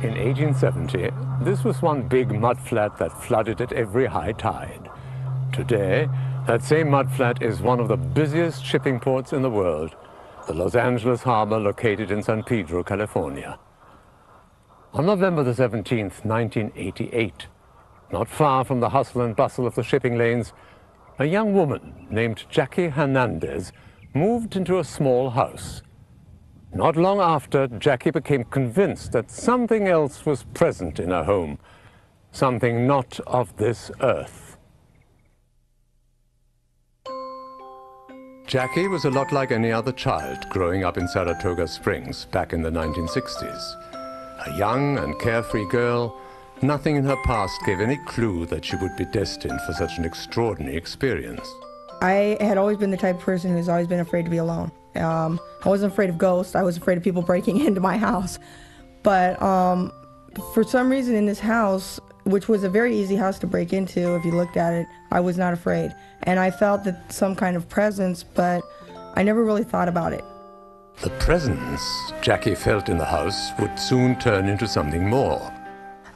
In 1870, this was one big mudflat that flooded at every high tide. Today, that same mudflat is one of the busiest shipping ports in the world, the Los Angeles harbor located in San Pedro, California. On November the 17th, 1988, not far from the hustle and bustle of the shipping lanes, a young woman named Jackie Hernandez moved into a small house. Not long after, Jackie became convinced that something else was present in her home, something not of this earth. Jackie was a lot like any other child growing up in Saratoga Springs back in the 1960s. A young and carefree girl, nothing in her past gave any clue that she would be destined for such an extraordinary experience. I had always been the type of person who's always been afraid to be alone. I wasn't afraid of ghosts, I was afraid of people breaking into my house. But for some reason in this house, which was a very easy house to break into if you looked at it, I was not afraid. And I felt that some kind of presence, but I never really thought about it. The presence Jackie felt in the house would soon turn into something more.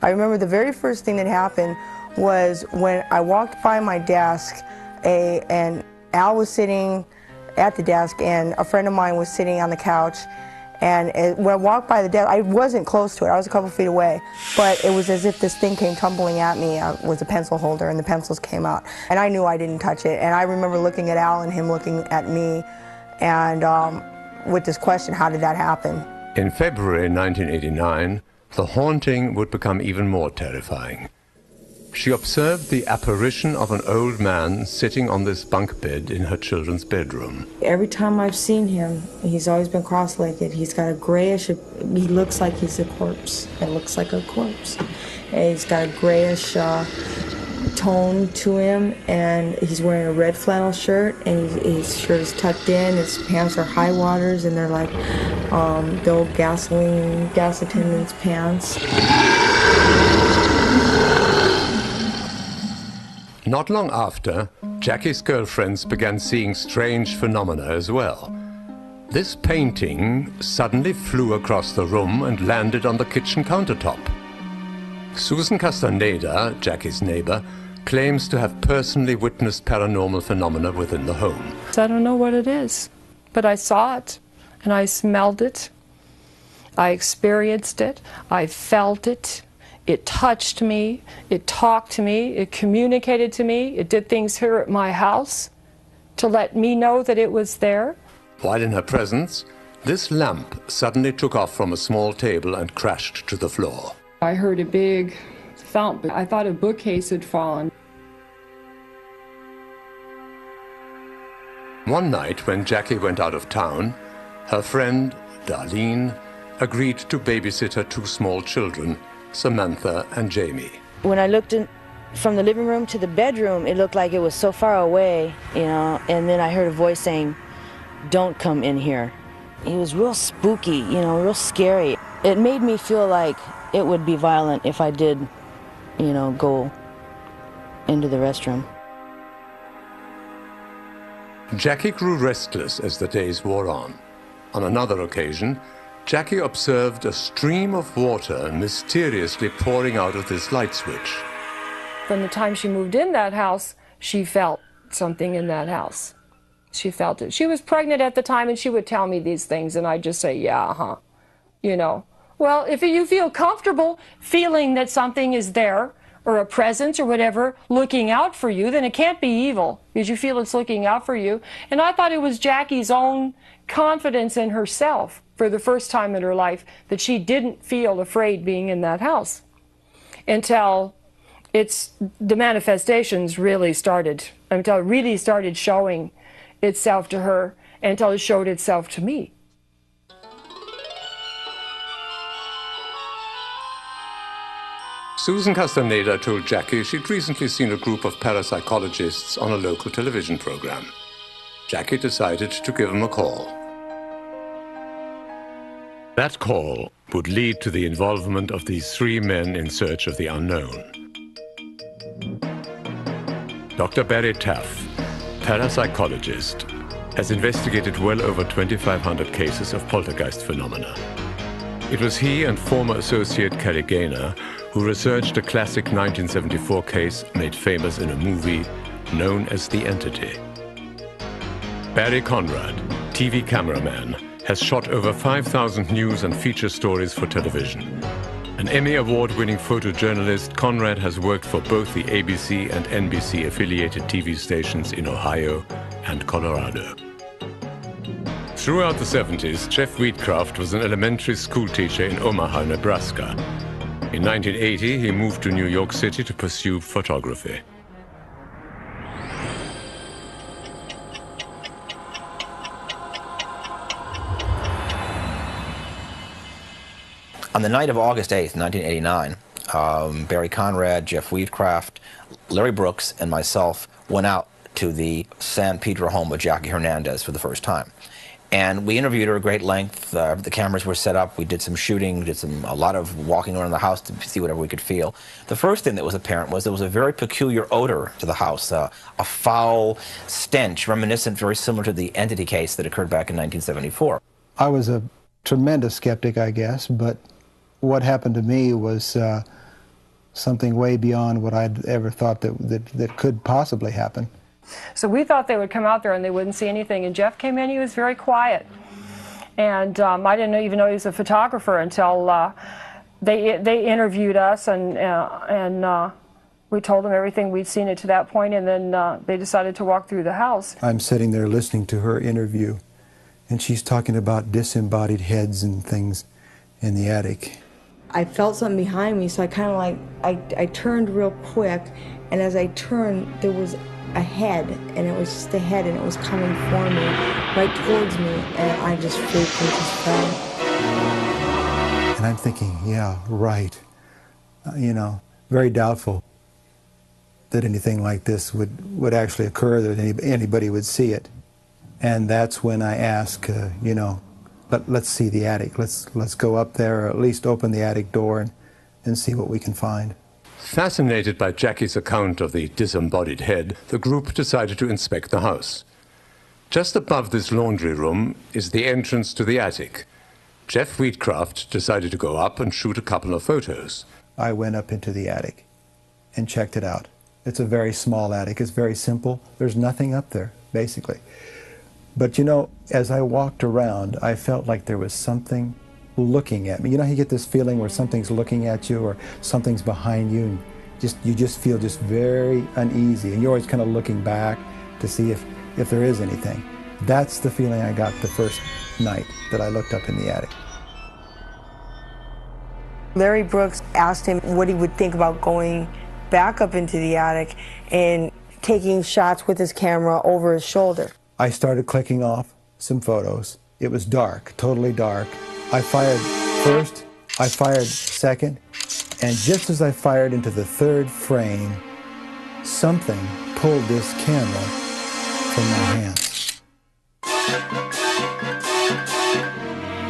I remember the very first thing that happened was when I walked by my desk, and Al was sitting at the desk and a friend of mine was sitting on the couch, and when I walked by the desk, I wasn't close to it, I was a couple feet away, but it was as if this thing came tumbling at me. It was a pencil holder and the pencils came out, and I knew I didn't touch it, and I remember looking at Al and him looking at me, and with this question, how did that happen? In February 1989, the haunting would become even more terrifying. She observed the apparition of an old man sitting on this bunk bed in her children's bedroom. Every time I've seen him, he's always been cross-legged. He's got a grayish, he looks like he's a corpse. It looks like a corpse. And he's got a grayish tone to him, and he's wearing a red flannel shirt, and his shirt is tucked in, his pants are high waters, and they're like the old gas attendant's pants. Not long after, Jackie's girlfriends began seeing strange phenomena as well. This painting suddenly flew across the room and landed on the kitchen countertop. Susan Castaneda, Jackie's neighbor, claims to have personally witnessed paranormal phenomena within the home. I don't know what it is, but I saw it, and I smelled it, I experienced it, I felt it. It touched me, it talked to me, it communicated to me, it did things here at my house to let me know that it was there. While in her presence, this lamp suddenly took off from a small table and crashed to the floor. I heard a big thump. I thought a bookcase had fallen. One night when Jackie went out of town, her friend, Darlene, agreed to babysit her two small children, Samantha and Jamie. When I looked in from the living room to the bedroom, it looked like it was so far away, you know, and then I heard a voice saying, "Don't come in here." It was real spooky, you know, real scary. It made me feel like it would be violent if I did, you know, go into the restroom. Jackie grew restless as the days wore on. On another occasion, Jackie observed a stream of water mysteriously pouring out of this light switch. From the time she moved in that house, she felt something in that house. She felt it. She was pregnant at the time, and she would tell me these things, and I'd just say, yeah, you know. Well, if you feel comfortable feeling that something is there, or a presence or whatever, looking out for you, then it can't be evil, because you feel it's looking out for you. And I thought it was Jackie's own confidence in herself for the first time in her life that she didn't feel afraid being in that house until the manifestations really started, until it really started showing itself to her, until it showed itself to me. Susan Castaneda told Jackie she'd recently seen a group of parapsychologists on a local television program. Jackie decided to give them a call. That call would lead to the involvement of these three men in search of the unknown. Dr. Barry Taff, parapsychologist, has investigated well over 2,500 cases of poltergeist phenomena. It was he and former associate Kelly Gaynor who researched a classic 1974 case made famous in a movie known as The Entity. Barry Conrad, TV cameraman, has shot over 5,000 news and feature stories for television. An Emmy Award-winning photojournalist, Conrad has worked for both the ABC and NBC affiliated TV stations in Ohio and Colorado. Throughout the 70s, Jeff Wheatcraft was an elementary school teacher in Omaha, Nebraska. In 1980, he moved to New York City to pursue photography. On the night of August 8th, 1989, Barry Conrad, Jeff Wheatcraft, Larry Brooks, and myself went out to the San Pedro home of Jackie Hernandez for the first time. And we interviewed her at great length. The cameras were set up. We did some shooting, a lot of walking around the house to see whatever we could feel. The first thing that was apparent was there was a very peculiar odor to the house, a foul stench reminiscent, very similar to the Entity case that occurred back in 1974. I was a tremendous skeptic, I guess, but what happened to me was something way beyond what I'd ever thought that could possibly happen. So we thought they would come out there and they wouldn't see anything. And Jeff came in, he was very quiet. And I didn't even know he was a photographer until they interviewed us and we told them everything we'd seen it to that point, and then they decided to walk through the house. I'm sitting there listening to her interview, and she's talking about disembodied heads and things in the attic. I felt something behind me, so I kind of like, I turned real quick, and as I turned, there was a head, and it was just a head, and it was coming for me, right towards me, and I just freaked and just fell. And I'm thinking, yeah, right. You know, very doubtful that anything like this would actually occur, that anybody would see it. And that's when I ask, you know, let's see the attic. Let's go up there, or at least open the attic door and see what we can find. Fascinated by Jackie's account of the disembodied head, the group decided to inspect the house. Just above this laundry room is the entrance to the attic. Jeff Wheatcraft decided to go up and shoot a couple of photos. I went up into the attic and checked it out. It's a very small attic. It's very simple. There's nothing up there, basically. But you know, as I walked around, I felt like there was something looking at me. You know how you get this feeling where something's looking at you or something's behind you, and you just feel just very uneasy, and you're always kind of looking back to see if there is anything. That's the feeling I got the first night that I looked up in the attic. Larry Brooks asked him what he would think about going back up into the attic and taking shots with his camera over his shoulder. I started clicking off some photos. It was dark, totally dark. I fired first, I fired second, and just as I fired into the third frame, something pulled this camera from my hands.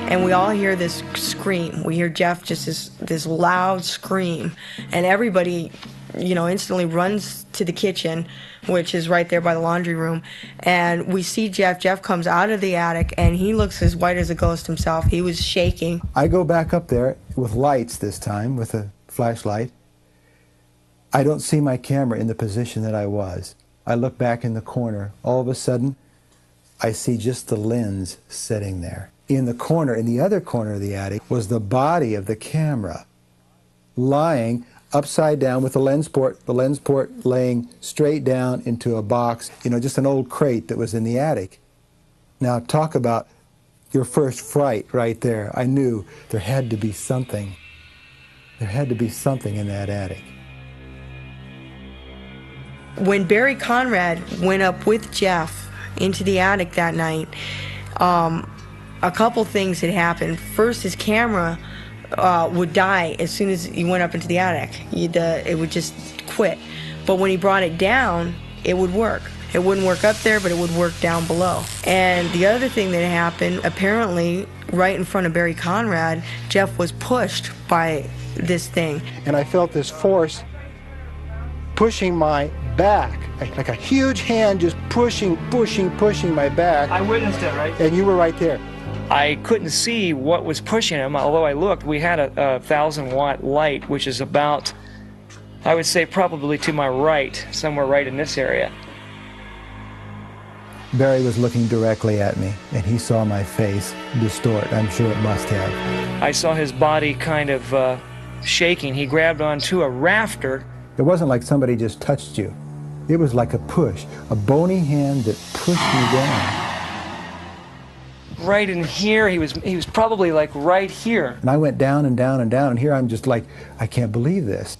And we all hear this scream. We hear Jeff just this loud scream, and everybody, you know, instantly runs to the kitchen, which is right there by the laundry room, and we see Jeff. Jeff comes out of the attic, and he looks as white as a ghost himself. He was shaking. I go back up there with lights this time, with a flashlight. I don't see my camera in the position that I was. I look back in the corner. All of a sudden, I see just the lens sitting there. In the corner, in the other corner of the attic, was the body of the camera lying upside down with the lens port laying straight down into a box, you know, just an old crate that was in the attic. Now talk about your first fright right there. I knew there had to be something. There had to be something in that attic. When Barry Conrad went up with Jeff into the attic that night, a couple things had happened. First, his camera would die as soon as he went up into the attic. It would just quit. But when he brought it down, it would work. It wouldn't work up there, but it would work down below. And the other thing that happened, apparently, right in front of Barry Conrad, Jeff was pushed by this thing. And I felt this force pushing my back, like a huge hand just pushing my back. I witnessed it, right? And you were right there. I couldn't see what was pushing him, although I looked. We had a 1,000-watt light, which is about, I would say, probably to my right, somewhere right in this area. Barry was looking directly at me, and he saw my face distort. I'm sure it must have. I saw his body kind of shaking. He grabbed onto a rafter. It wasn't like somebody just touched you. It was like a push, a bony hand that pushed me down. Right in here, he was probably like right here. And I went down and down and down, and here I'm just like, I can't believe this.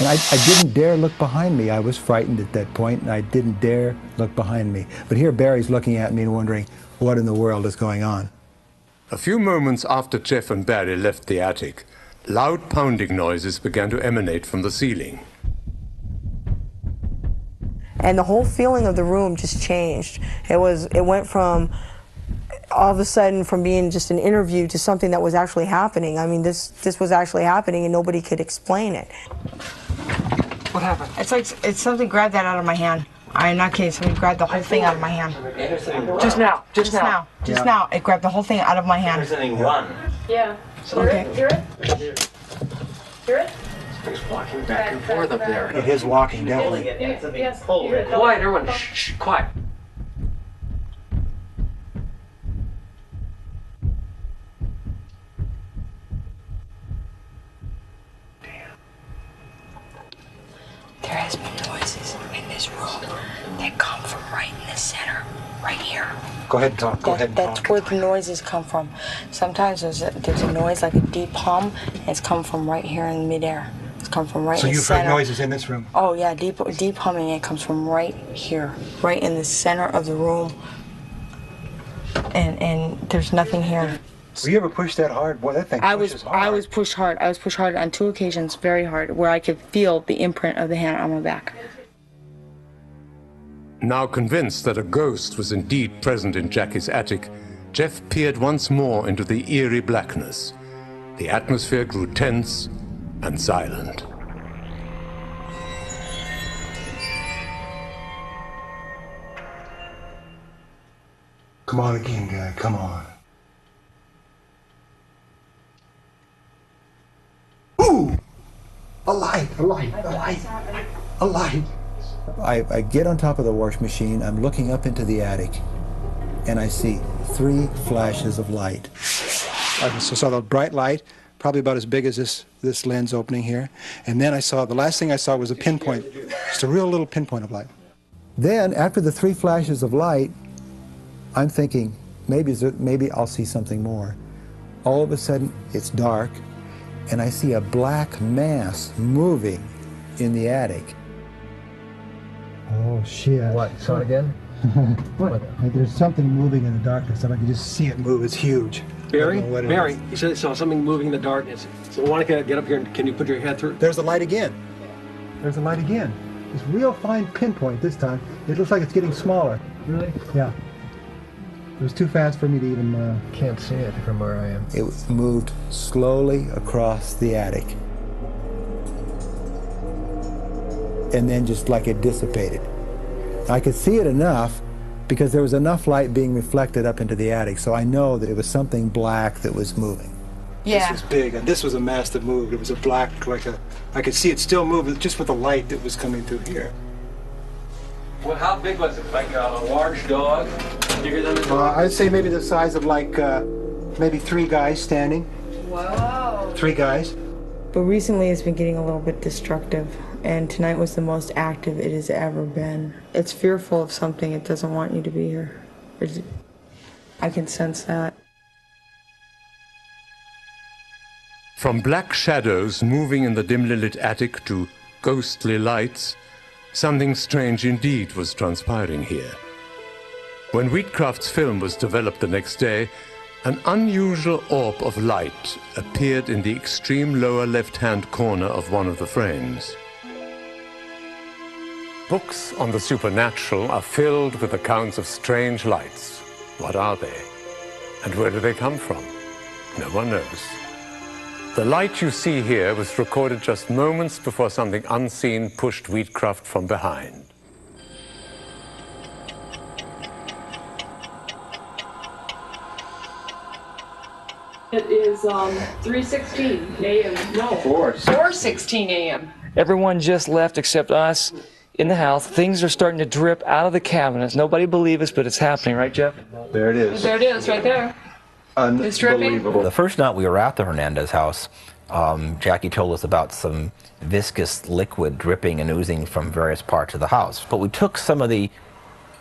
And I didn't dare look behind me. I was frightened at that point, and I didn't dare look behind me. But here Barry's looking at me and wondering, what in the world is going on? A few moments after Jeff and Barry left the attic, loud pounding noises began to emanate from the ceiling. And the whole feeling of the room just changed. It went from, all of a sudden, from being just an interview to something that was actually happening. I mean, this was actually happening and nobody could explain it. What happened? It's something grabbed that out of my hand. I'm not kidding, somebody grabbed the whole thing out of my hand. Just now. Just now. It grabbed the whole thing out of my hand. Run. Yeah. Okay. Hear it? Hear it? He's walking back and forth up there. It is walking, definitely. Yes. Quiet, everyone. Shh, quiet. There has been noises in this room that come from right in the center, right here. Go ahead and talk. Go ahead and That's talk. where the noises come from. Sometimes there's a noise like a deep hum, and it's come from right here in midair. It's come from right in the center. So you've heard noises in this room? Oh yeah, deep humming. It comes from right here, right in the center of the room. And there's nothing here. Were you ever pushed that hard? Boy, that thing pushes hard. I was pushed hard. I was pushed hard on 2 occasions, very hard, where I could feel the imprint of the hand on my back. Now convinced that a ghost was indeed present in Jackie's attic, Jeff peered once more into the eerie blackness. The atmosphere grew tense and silent. Come on again, guy. Come on. Ooh! A light, a light, a light, a light. I get on top of the wash machine, I'm looking up into the attic, and I see 3 flashes of light. I saw the bright light, probably about as big as this lens opening here, and then the last thing I saw was a pinpoint, just a real little pinpoint of light. Then, after the 3 flashes of light, I'm thinking, maybe I'll see something more. All of a sudden, it's dark, and I see a black mass moving in the attic. Oh, shit. What? Saw it again? What? There's something moving in the darkness, and I can just see it move. It's huge. Barry, you said you saw something moving in the darkness. So why don't you get up here and can you put your head through? There's the light again. There's the light again. It's real fine pinpoint this time. It looks like it's getting smaller. Really? Yeah. It was too fast for me to even... Can't see it from where I am. It moved slowly across the attic. And then just like it dissipated. I could see it enough because there was enough light being reflected up into the attic, so I know that it was something black that was moving. Yeah. This was big, and this was a mass that moved. It was a black, I could see it still moving just with the light that was coming through here. Well, how big was it? Like a large dog? Bigger than a dog? I'd say maybe the size of maybe 3 guys standing. Whoa. 3 guys. But recently it's been getting a little bit destructive, and tonight was the most active it has ever been. It's fearful of something. It doesn't want you to be here. I can sense that. From black shadows moving in the dimly lit attic to ghostly lights, something strange indeed was transpiring here. When Wheatcraft's film was developed the next day, an unusual orb of light appeared in the extreme lower left-hand corner of one of the frames. Books on the supernatural are filled with accounts of strange lights. What are they? And where do they come from? No one knows. The light you see here was recorded just moments before something unseen pushed Wheatcraft from behind. It is 3:16 a.m. No, 4:16 a.m. Everyone just left except us in the house. Things are starting to drip out of the cabinets. Nobody believes us, but it's happening, right, Jeff? There it is. There it is, right there. It's dripping. The first night we were at the Hernandez house, Jackie told us about some viscous liquid dripping and oozing from various parts of the house. But we took some of the,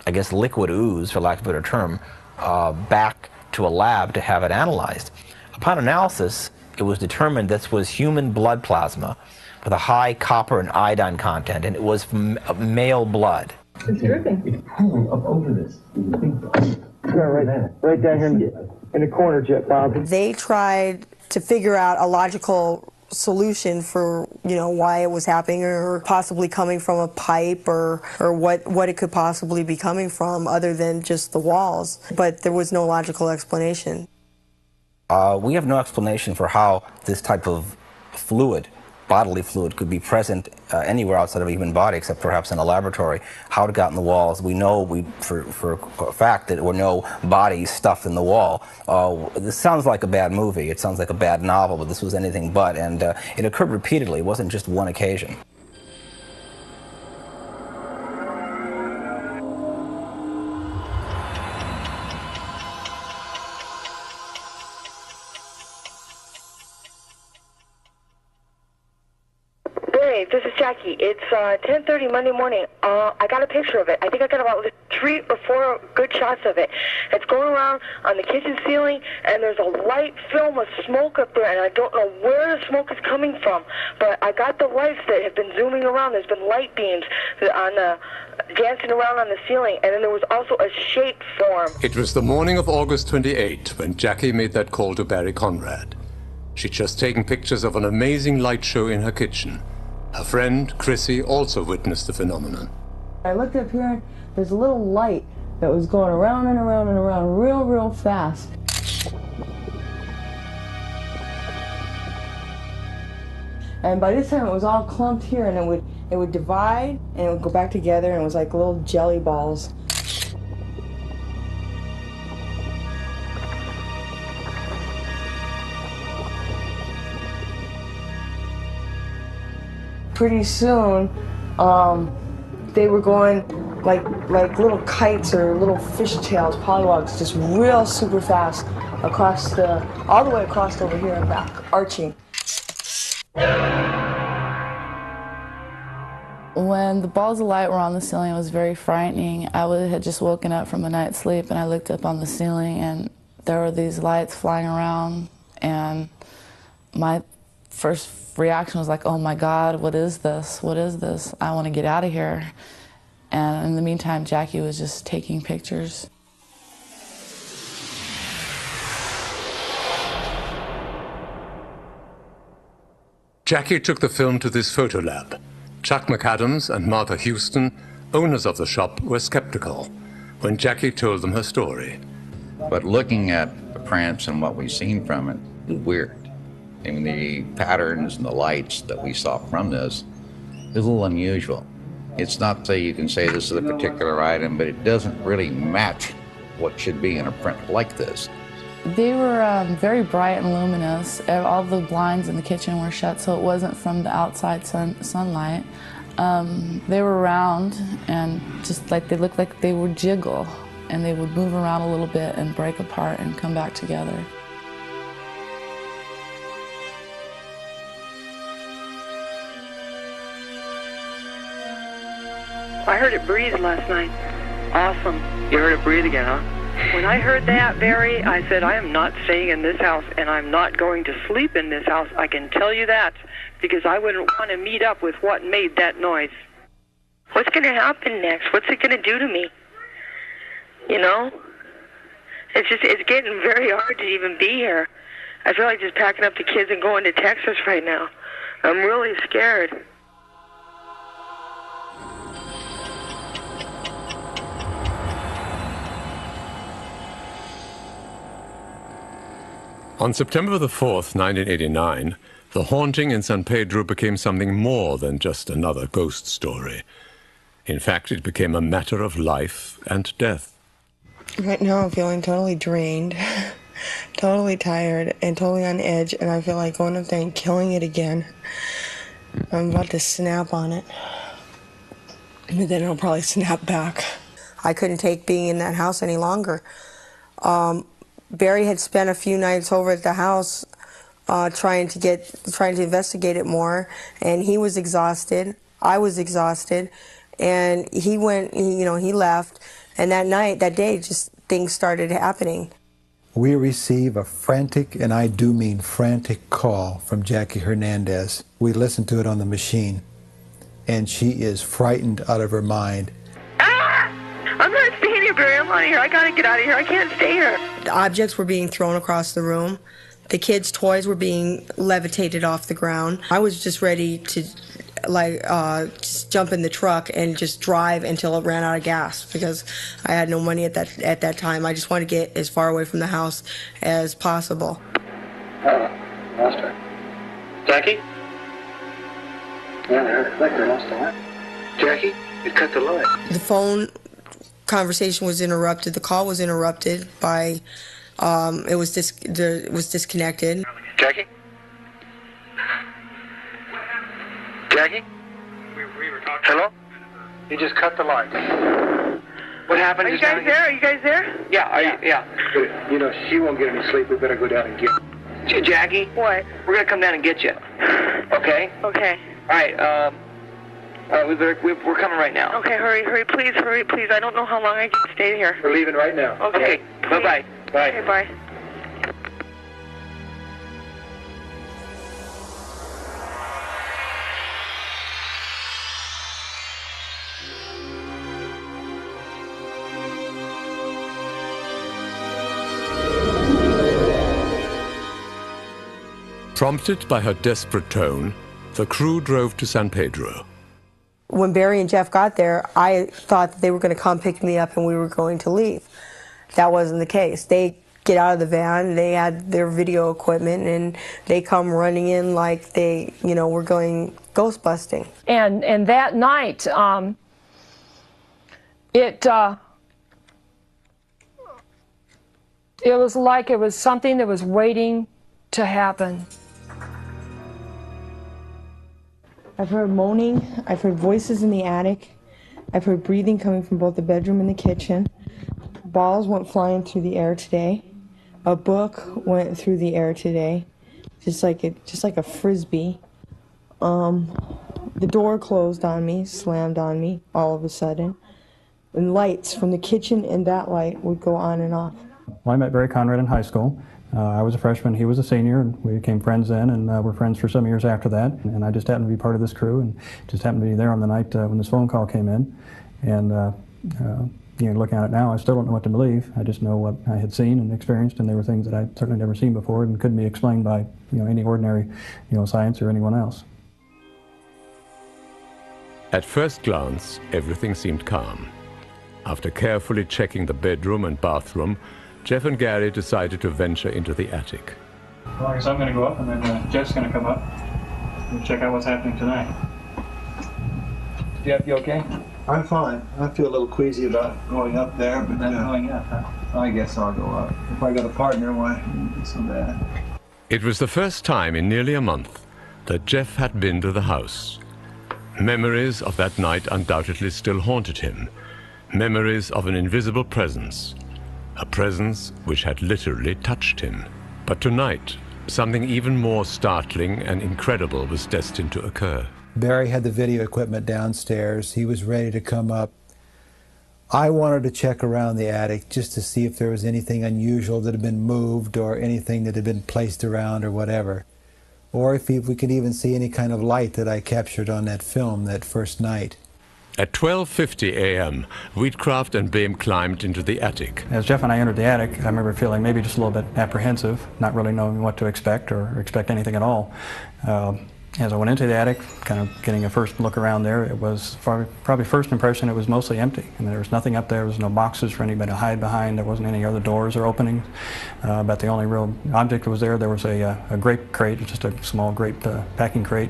I guess, liquid ooze, for lack of a better term, back to a lab to have it analyzed. Upon analysis, it was determined this was human blood plasma with a high copper and iodine content, and it was from male blood. It's dripping. It's pooling up over this. Right down here in the corner, Jeff, Bob. They tried to figure out a logical solution for, you know, why it was happening, or possibly coming from a pipe, or what it could possibly be coming from other than just the walls. But there was no logical explanation. We have no explanation for how this type of fluid, bodily fluid, could be present anywhere outside of a human body, except perhaps in a laboratory. How it got in the walls, we know for a fact that there were no bodies stuffed in the wall. This sounds like a bad movie, it sounds like a bad novel, but this was anything but, and it occurred repeatedly. It wasn't just one occasion. This is Jackie. It's 10:30 Monday morning. I got a picture of it. I think I got about 3 or 4 good shots of it. It's going around on the kitchen ceiling, and there's a light film of smoke up there, and I don't know where the smoke is coming from. But I got the lights that have been zooming around. There's been light beams on dancing around on the ceiling, and then there was also a shape form. It was the morning of August 28 when Jackie made that call to Barry Conrad. She'd just taken pictures of an amazing light show in her kitchen. Her friend, Chrissy, also witnessed the phenomenon. I looked up here, and there's a little light that was going around and around and around real fast. And by this time it was all clumped here, and it would divide and it would go back together, and it was like little jelly balls. Pretty soon, they were going like little kites or little fishtails, pollywogs, just real super fast across all the way across over here and back, arching. When the balls of light were on the ceiling, it was very frightening. I had just woken up from a night's sleep, and I looked up on the ceiling, and there were these lights flying around, and my first reaction was like, oh my God, what is this? What is this? I want to get out of here. And in the meantime, Jackie was just taking pictures. Jackie took the film to this photo lab. Chuck McAdams and Martha Houston, owners of the shop, were skeptical when Jackie told them her story. But looking at the prints and what we've seen from it is weird. I mean, the patterns and the lights that we saw from this is a little unusual. It's not that you can say this is a particular item, but it doesn't really match what should be in a print like this. They were very bright and luminous. All the blinds in the kitchen were shut, so it wasn't from the outside sunlight. They were round, and just like they looked like they would jiggle, and they would move around a little bit and break apart and come back together. I heard it breathe last night. Awesome. You heard it breathe again, huh? When I heard that, Barry, I said, I am not staying in this house, and I'm not going to sleep in this house. I can tell you that, because I wouldn't want to meet up with what made that noise. What's going to happen next? What's it going to do to me? You know? It's getting very hard to even be here. I feel like just packing up the kids and going to Texas right now. I'm really scared. On September the 4th, 1989, the haunting in San Pedro became something more than just another ghost story. In fact, it became a matter of life and death. Right now I'm feeling totally drained. totally tired and totally on edge, and I feel like going up there and killing it again. I'm about to snap on it, and then it'll probably snap back. I couldn't take being in that house any longer. Barry had spent a few nights over at the house trying to investigate it more, and he was exhausted. I was exhausted, and he left, and that day, just things started happening. We receive a frantic, and I do mean frantic, call from Jackie Hernandez. We listen to it on the machine, and she is frightened out of her mind. I'm not staying here, Barry. I'm out of here. I gotta get out of here. I can't stay here. The objects were being thrown across the room. The kids' toys were being levitated off the ground. I was just ready to just jump in the truck and just drive until it ran out of gas, because I had no money at that time. I just wanted to get as far away from the house as possible. Lost her. Jackie? Yeah, I heard it flicker. Lost the line. Jackie, you cut the line. The phone conversation was interrupted. The call was interrupted by, it was disconnected. Jackie? Jackie? We were talking. Hello? You just cut the line. What happened? Are you guys there? Are you guys there? Yeah, yeah. You know, she won't get any sleep. We better go down and get her. Jackie? What? We're going to come down and get you. Okay? Okay. All right, we're coming right now. Okay, hurry, please, hurry, please. I don't know how long I can stay here. We're leaving right now. Okay. Bye-bye. Bye. Okay, bye. Prompted by her desperate tone, the crew drove to San Pedro. When Barry and Jeff got there, I thought that they were going to come pick me up and we were going to leave. That wasn't the case. They get out of the van, they had their video equipment, and they come running in like they, were going ghost busting. And that night, it was like it was something that was waiting to happen. I've heard moaning, I've heard voices in the attic, I've heard breathing coming from both the bedroom and the kitchen. Balls went flying through the air today. A book went through the air today, just like a frisbee. The door closed on me, slammed on me all of a sudden. And lights from the kitchen and that light would go on and off. Well, I met Barry Conrad in high school. I was a freshman, he was a senior, and we became friends then, and were friends for some years after that. And I just happened to be part of this crew, and just happened to be there on the night when this phone call came in. And looking at it now, I still don't know what to believe. I just know what I had seen and experienced, and there were things that I'd certainly never seen before and couldn't be explained by any ordinary science or anyone else. At first glance, everything seemed calm. After carefully checking the bedroom and bathroom, Jeff and Gary decided to venture into the attic. Well, I guess I'm going to go up, and then Jeff's going to come up and check out what's happening tonight. Jeff, you okay? I'm fine. I feel a little queasy about going up there, but going up, huh? I guess I'll go up. If I got a partner, why it wouldn't be so bad. It was the first time in nearly a month that Jeff had been to the house. Memories of that night undoubtedly still haunted him. Memories of an invisible presence. A presence which had literally touched him. But tonight, something even more startling and incredible was destined to occur. Barry had the video equipment downstairs. He was ready to come up. I wanted to check around the attic just to see if there was anything unusual that had been moved or anything that had been placed around or whatever. Or if we could even see any kind of light that I captured on that film that first night. At 12:50 a.m., Wheatcraft and Boehm climbed into the attic. As Jeff and I entered the attic, I remember feeling maybe just a little bit apprehensive, not really knowing what to expect or expect anything at all. As I went into the attic, kind of getting a first look around there, it was probably first impression it was mostly empty. I mean, there was nothing up there. There was no boxes for anybody to hide behind. There wasn't any other doors or openings. But the only real object that was there was a grape crate, just a small grape packing crate,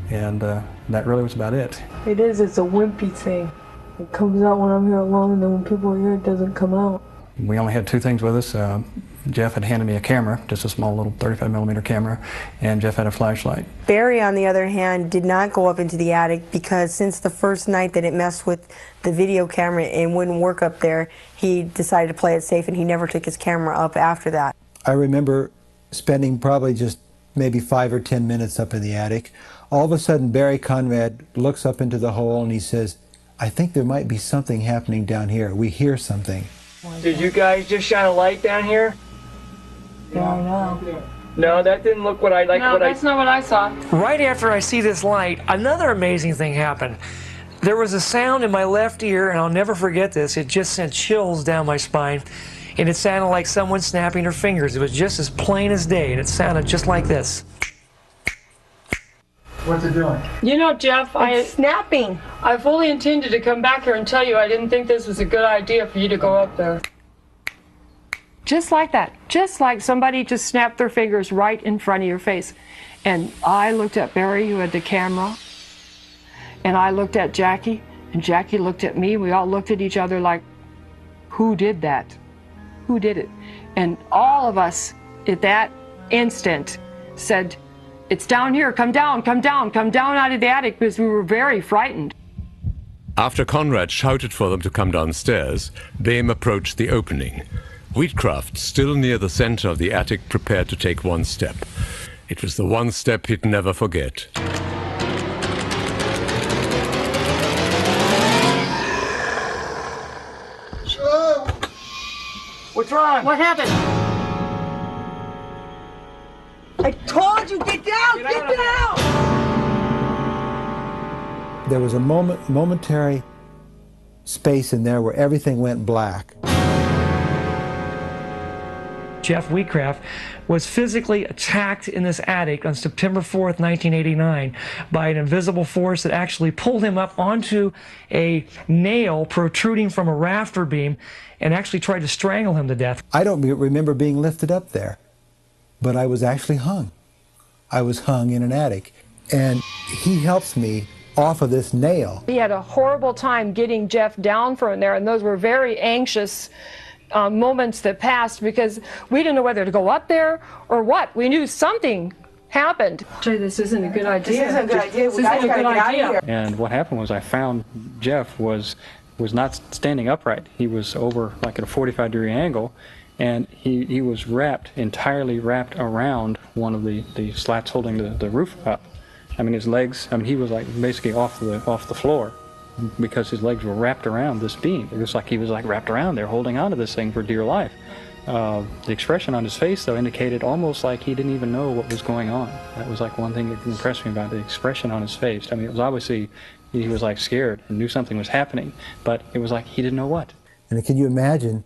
and that really was about it. It's a wimpy thing. It comes out when I'm here alone, and then when people are here, it doesn't come out. We only had two things with us, Jeff had handed me a camera, just a small little 35mm camera, and Jeff had a flashlight. Barry, on the other hand, did not go up into the attic because since the first night that it messed with the video camera and wouldn't work up there, he decided to play it safe and he never took his camera up after that. I remember spending probably just maybe 5 or 10 minutes up in the attic. All of a sudden, Barry Conrad looks up into the hole and he says, "I think there might be something happening down here. We hear something." Did you guys just shine a light down here? No. No, that didn't look what I like. No, that's not what I saw. Right after I see this light, another amazing thing happened. There was a sound in my left ear, and I'll never forget this. It just sent chills down my spine, and it sounded like someone snapping their fingers. It was just as plain as day, and it sounded just like this. What's it doing? You know, Jeff, It's snapping. I fully intended to come back here and tell you I didn't think this was a good idea for you to go up there. Just like that. Just like somebody just snapped their fingers right in front of your face. And I looked at Barry, who had the camera, and I looked at Jackie, and Jackie looked at me. We all looked at each other like, who did that? Who did it? And all of us at that instant said, "It's down here, come down, come down, come down out of the attic," because we were very frightened. After Conrad shouted for them to come downstairs, Boehm approached the opening. Wheatcraft, still near the center of the attic, prepared to take one step. It was the one step he'd never forget. What's wrong? What happened? I told you, get down, get down! There was a momentary space in there where everything went black. Jeff Wheatcraft was physically attacked in this attic on September 4th, 1989 by an invisible force that actually pulled him up onto a nail protruding from a rafter beam and actually tried to strangle him to death. I don't remember being lifted up there, but I was actually hung. I was hung in an attic, and he helps me off of this nail. He had a horrible time getting Jeff down from there, and those were very anxious moments that passed because we didn't know whether to go up there or what. We knew something happened. Gee, this isn't a good idea. This isn't a good idea. This isn't a good idea. And what happened was I found Jeff was not standing upright. He was over like at a 45-degree angle, and he was entirely wrapped around one of the slats holding the roof up. I mean, his legs, he was like basically off the floor because his legs were wrapped around this beam. It was like he was like wrapped around there holding onto this thing for dear life. The expression on his face, though, indicated almost like he didn't even know what was going on. That was like one thing that impressed me about the expression on his face. I mean, it was obviously, he was like scared and knew something was happening, but it was like he didn't know what. And can you imagine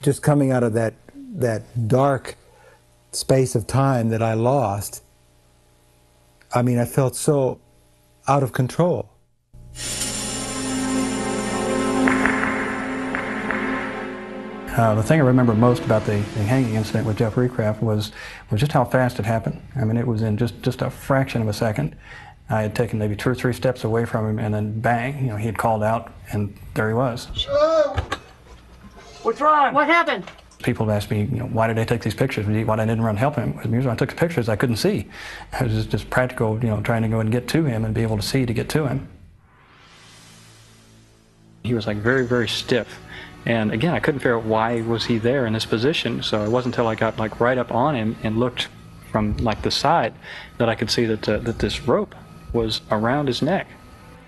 just coming out of that dark space of time that I lost? I mean, I felt so out of control. The thing I remember most about the hanging incident with Jeff Wheatcraft was just how fast it happened. I mean, it was in just a fraction of a second. I had taken maybe 2 or 3 steps away from him, and then bang, he had called out, and there he was. What's wrong? What happened? People have asked me, why did I take these pictures? Why I didn't run help him? When I took the pictures, I couldn't see. It was just practical, trying to go and get to him and be able to see to get to him. He was like very, very stiff. And again, I couldn't figure out why was he there in this position. So it wasn't until I got like right up on him and looked from like the side that I could see that this rope was around his neck.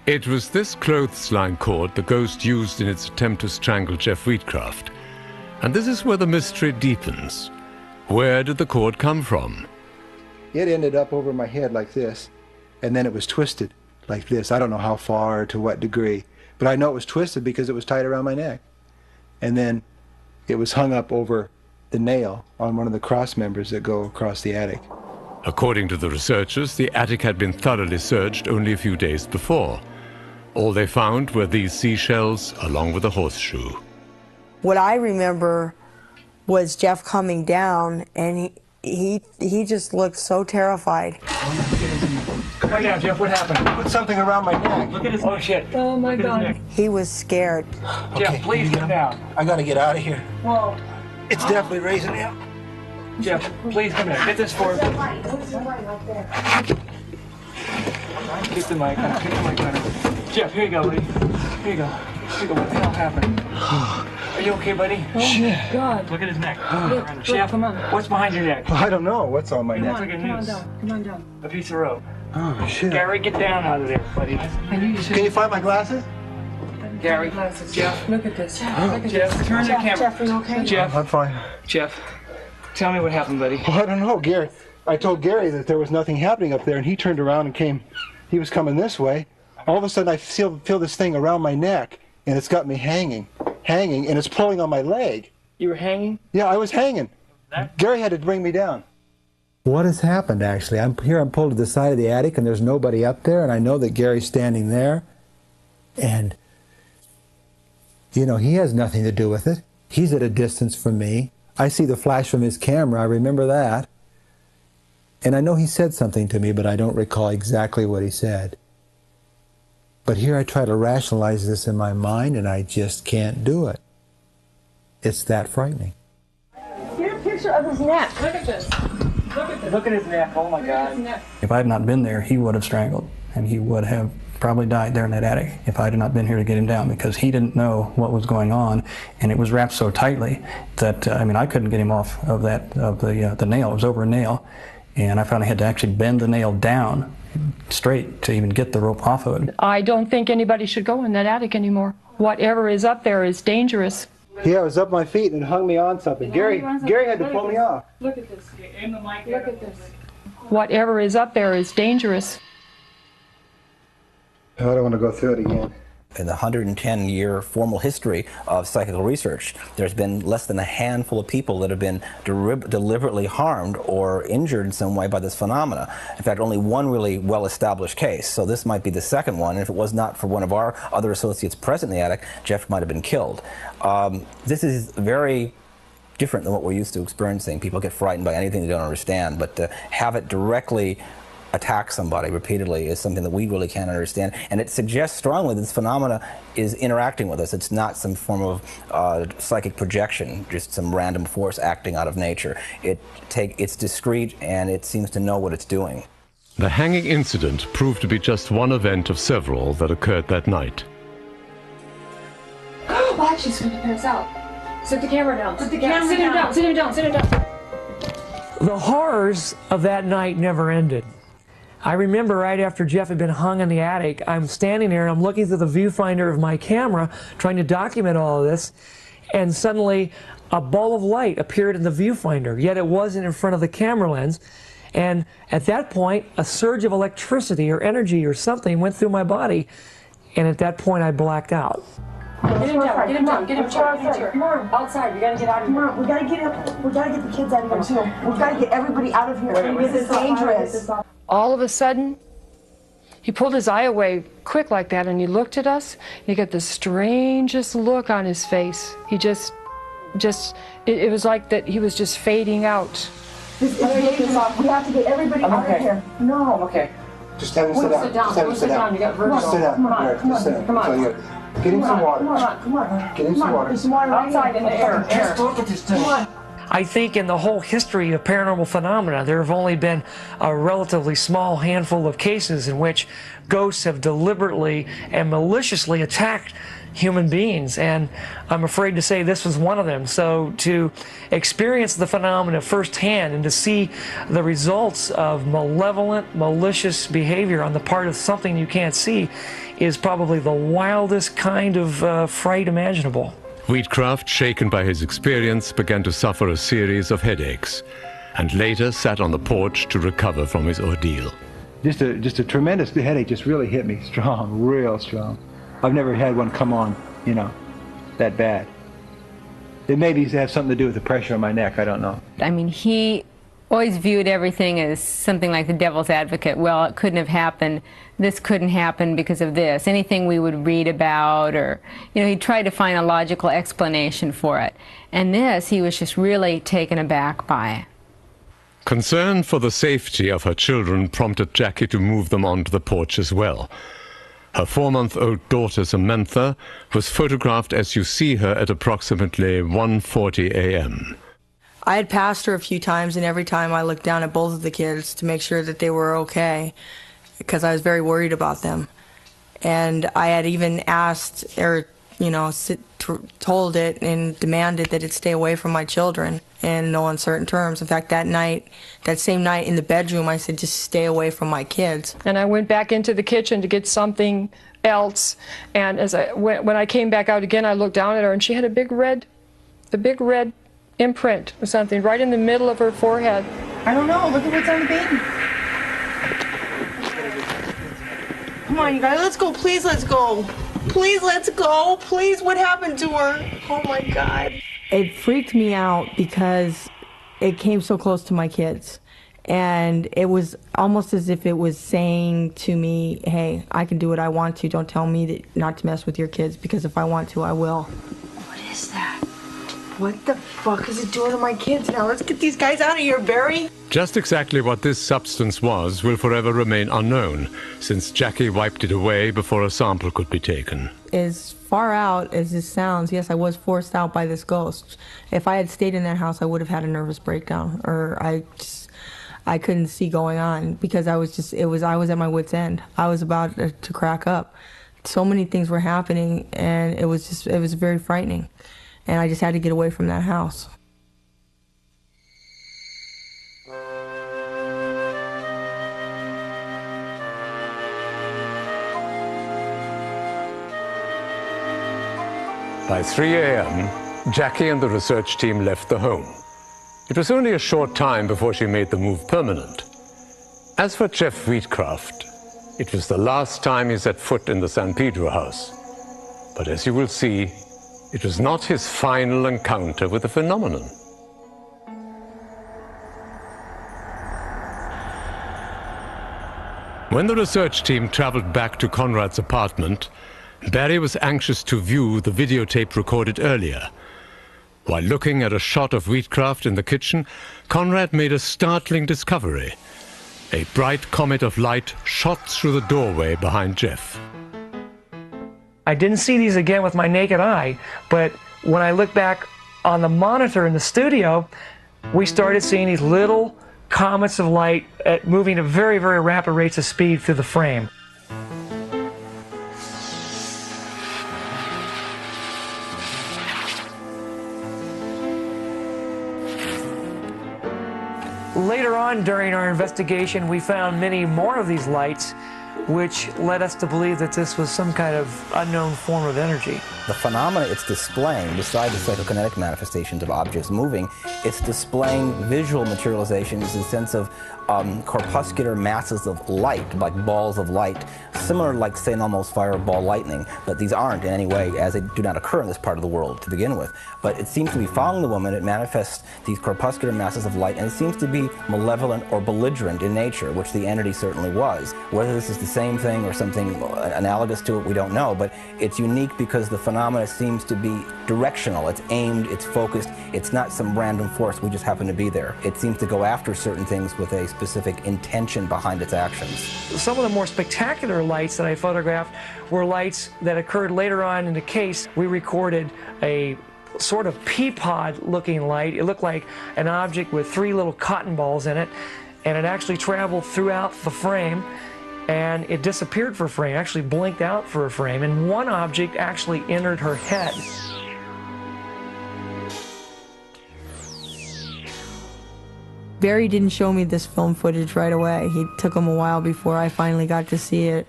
It was this clothesline cord the ghost used in its attempt to strangle Jeff Wheatcraft. And this is where the mystery deepens. Where did the cord come from? It ended up over my head like this, and then it was twisted like this. I don't know how far or to what degree, but I know it was twisted because it was tied around my neck. And then it was hung up over the nail on one of the cross members that go across the attic. According to the researchers, the attic had been thoroughly searched only a few days before. All they found were these seashells along with a horseshoe. What I remember was Jeff coming down, and he just looked so terrified. Come down, Jeff. What happened? Put something around my neck. Look at his. Oh shit. Oh my God. He was scared. Jeff, please get down. I gotta get out of here. Whoa. It's definitely raising me up. Jeff, please come here. Get this for me. Keep the mic on. Keep the mic on. Jeff, here you go, buddy. Here you go. Here you go. What the hell happened? Are you okay, buddy? Shit. God. Look at his neck. Look, Jeff, come on. What's behind your neck? I don't know what's on my Come neck. on, Come on down. Come on down. a piece of rope. Oh, shit. Gary, get down out of there, buddy. I knew you should. Can you find my glasses? Gary, Glasses. Jeff, Look at this. Look at Jeff, this. turn the camera. Jeff, are you okay? Jeff, I'm fine. Jeff, tell me what happened, buddy. Well, I don't know, Gary. I told Gary that there was nothing happening up there, and he turned around and came. He was coming this way. All of a sudden, I feel this thing around my neck, and it's got me hanging, and it's pulling on my leg. You were hanging? Yeah, I was hanging. Gary had to bring me down. What has happened, actually? I'm pulled to the side of the attic, and there's nobody up there, and I know that Gary's standing there, and, you know, he has nothing to do with it. He's at a distance from me. I see the flash from his camera. I remember that. And I know he said something to me, but I don't recall exactly what he said. But here I try to rationalize this in my mind, and I just can't do it. It's that frightening. Get a picture of his neck. Look at this. Look at this. Look at his neck. Oh, my God. If I had not been there, he would have strangled, and he would have probably died there in that attic if I had not been here to get him down, because he didn't know what was going on, and it was wrapped so tightly that, I mean, I couldn't get him off of the nail. It was over a nail, and I finally had to actually bend the nail down straight to even get the rope off of it. I don't think anybody should go in that attic anymore. Whatever is up there is dangerous. Yeah, it was up my feet and it hung me on something. Gary had to pull me off. Look at this. Aim the mic. Look at this. Whatever is up there is dangerous. I don't want to go through it again. In the 110-year formal history of psychical research, there's been less than a handful of people that have been deliberately harmed or injured in some way by this phenomena. In fact, only one really well-established case, so this might be the second one, and if it was not for one of our other associates present in the attic, Jeff might have been killed. This is very different than what we're used to experiencing. People get frightened by anything they don't understand, but to have it directly attack somebody repeatedly is something that we really can't understand, and it suggests strongly that this phenomena is interacting with us. It's not some form of psychic projection, just some random force acting out of nature. It's discreet, and it seems to know what it's doing. The hanging incident proved to be just one event of several that occurred that night. Watch, he's going to pass out. Sit the camera down. Sit the camera down. Sit him down. Sit him down. Sit him down. The horrors of that night never ended. I remember right after Jeff had been hung in the attic, I'm standing there and I'm looking through the viewfinder of my camera trying to document all of this, and suddenly a ball of light appeared in the viewfinder, yet it wasn't in front of the camera lens. And at that point, a surge of electricity or energy or something went through my body, and at that point I blacked out. Get him down, get him down, get him down. Come on, outside, we gotta get out of here. Come on, we gotta get the kids out of here too. We gotta get everybody out of here. This is dangerous. All of a sudden, he pulled his eye away quick like that, and he looked at us, and he got the strangest look on his face. He it was like that he was just fading out. This is dangerous. We have to get everybody out of here. No. I'm okay. Just have him sit down. Just have him sit down. You got vertigo. Just sit down. Come on, come on, come on. Get him some water. Come on. Get him some water. There's some water Outside in the air. Just look at this thing. Come on. I think in the whole history of paranormal phenomena, there have only been a relatively small handful of cases in which ghosts have deliberately and maliciously attacked human beings, and I'm afraid to say this was one of them. So to experience the phenomena firsthand and to see the results of malevolent, malicious behavior on the part of something you can't see is probably the wildest kind of fright imaginable. Wheatcraft, shaken by his experience, began to suffer a series of headaches, and later sat on the porch to recover from his ordeal. Just a tremendous headache just really hit me strong, real strong. I've never had one come on, you know, that bad. It maybe have something to do with the pressure on my neck, I don't know. I mean, he always viewed everything as something like the devil's advocate. Well, it couldn't have happened. This couldn't happen because of this. Anything we would read about, or, you know, he tried to find a logical explanation for it. And this, he was just really taken aback by. Concern for the safety of her children prompted Jackie to move them onto the porch as well. Her 4-month-old daughter, Samantha, was photographed as you see her at approximately 1:40 a.m. I had passed her a few times, and every time I looked down at both of the kids to make sure that they were okay, because I was very worried about them. And I had even asked, or, you know, told it and demanded that it stay away from my children in no uncertain terms. In fact, that same night in the bedroom, I said, just stay away from my kids. And I went back into the kitchen to get something else, and when I came back out again, I looked down at her, and she had a big red imprint or something right in the middle of her forehead. I don't know. Look at what's on the baby. Come on, you guys. Let's go. Please, let's go. Please, let's go. Please, what happened to her? Oh, my God. It freaked me out because it came so close to my kids. And it was almost as if it was saying to me, hey, I can do what I want to. Don't tell me not to mess with your kids, because if I want to, I will. What is that? What the fuck is it doing to my kids now? Let's get these guys out of here, Barry. Just exactly what this substance was will forever remain unknown, since Jackie wiped it away before a sample could be taken. As far out as this sounds, yes, I was forced out by this ghost. If I had stayed in that house, I would have had a nervous breakdown, or I couldn't see going on, because I was at my wit's end. I was about to crack up. So many things were happening, and it was very frightening. And I just had to get away from that house. By 3 a.m., Jackie and the research team left the home. It was only a short time before she made the move permanent. As for Jeff Wheatcraft, it was the last time he set foot in the San Pedro house. But as you will see, it was not his final encounter with the phenomenon. When the research team traveled back to Conrad's apartment, Barry was anxious to view the videotape recorded earlier. While looking at a shot of Wheatcraft in the kitchen, Conrad made a startling discovery. A bright comet of light shot through the doorway behind Jeff. I didn't see these again with my naked eye, but when I look back on the monitor in the studio, we started seeing these little comets of light moving at very, very rapid rates of speed through the frame. Later on during our investigation, we found many more of these lights, which led us to believe that this was some kind of unknown form of energy. The phenomena it's displaying, besides the psychokinetic manifestations of objects moving, it's displaying visual materializations in the sense of corpuscular masses of light, like balls of light, similar like St. Elmo's fireball lightning, but these aren't in any way, as they do not occur in this part of the world to begin with. But it seems to be following the woman. It manifests these corpuscular masses of light, and it seems to be malevolent or belligerent in nature, which the entity certainly was. Whether this is the same thing or something analogous to it, we don't know, but it's unique because the phenomena seems to be directional. It's aimed, it's focused, it's not some random force, we just happen to be there. It seems to go after certain things with a specific intention behind its actions. Some of the more spectacular lights that I photographed were lights that occurred later on in the case. We recorded a sort of pea pod looking light. It looked like an object with 3 little cotton balls in it, and it actually traveled throughout the frame, and it disappeared for a frame, actually blinked out for a frame, and one object actually entered her head. Barry didn't show me this film footage right away. He took him a while before I finally got to see it,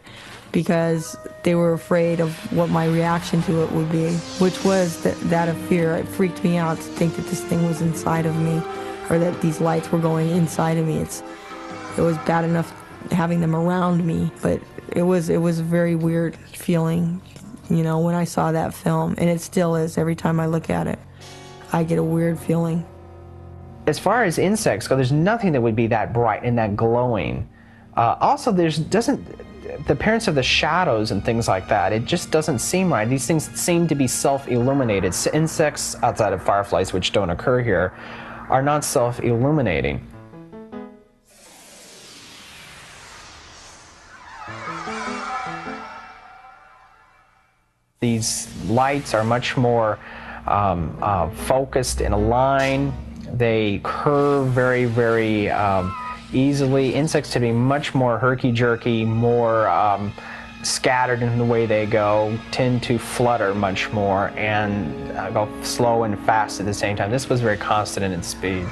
because they were afraid of what my reaction to it would be, which was that of fear. It freaked me out to think that this thing was inside of me, or that these lights were going inside of me. It was bad enough having them around me, but it was a very weird feeling, you know, when I saw that film, and it still is. Every time I look at it, I get a weird feeling. As far as insects go, there's nothing that would be that bright and that glowing. Also, the appearance of the shadows and things like that, it just doesn't seem right. These things seem to be self-illuminated. Insects, outside of fireflies, which don't occur here, are not self-illuminating. These lights are much more focused in a line. They curve very, very easily. Insects tend to be much more herky-jerky, more scattered in the way they go, tend to flutter much more, and go slow and fast at the same time. This was very constant in its speed.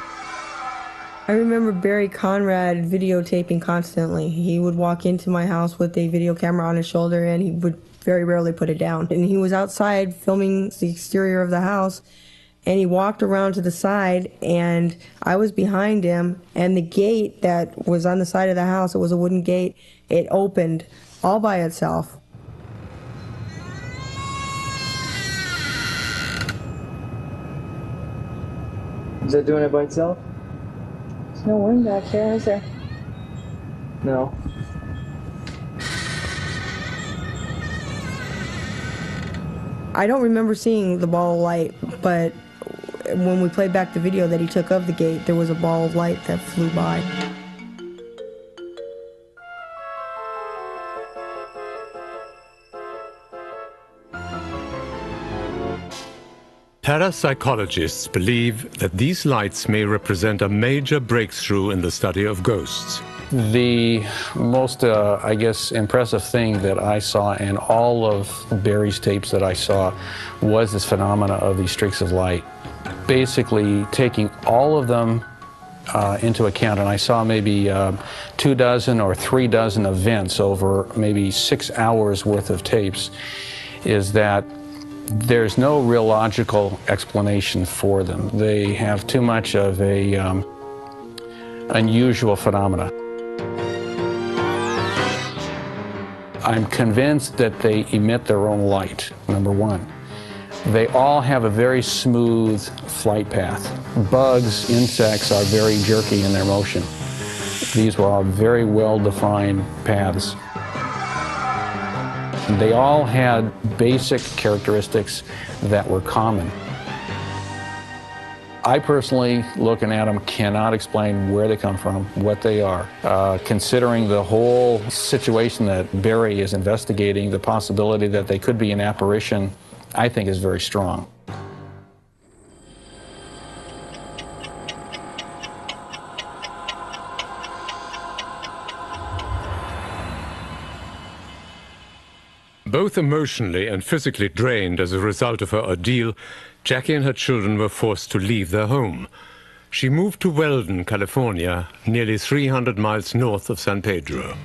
I remember Barry Conrad videotaping constantly. He would walk into my house with a video camera on his shoulder, and he would very rarely put it down. And he was outside filming the exterior of the house, and he walked around to the side, and I was behind him, and the gate that was on the side of the house, it was a wooden gate, it opened all by itself. Is that doing it by itself? There's no wind back here, is there? No. I don't remember seeing the ball of light, but when we played back the video that he took of the gate, there was a ball of light that flew by. Parapsychologists believe that these lights may represent a major breakthrough in the study of ghosts. The most, I guess, impressive thing that I saw in all of Barry's tapes that I saw was this phenomena of these streaks of light. Basically taking all of them into account, and I saw maybe 2 dozen or 3 dozen events over maybe 6 hours worth of tapes, is that there's no real logical explanation for them. They have too much of a unusual phenomena. I'm convinced that they emit their own light, number one. They all have a very smooth flight path. Bugs, insects are very jerky in their motion. These were all very well-defined paths. They all had basic characteristics that were common. I personally, looking at them, cannot explain where they come from, what they are. Considering the whole situation that Barry is investigating, the possibility that they could be an apparition, I think is very strong. Both emotionally and physically drained as a result of her ordeal, Jackie and her children were forced to leave their home. She moved to Weldon, California, nearly 300 miles north of San Pedro.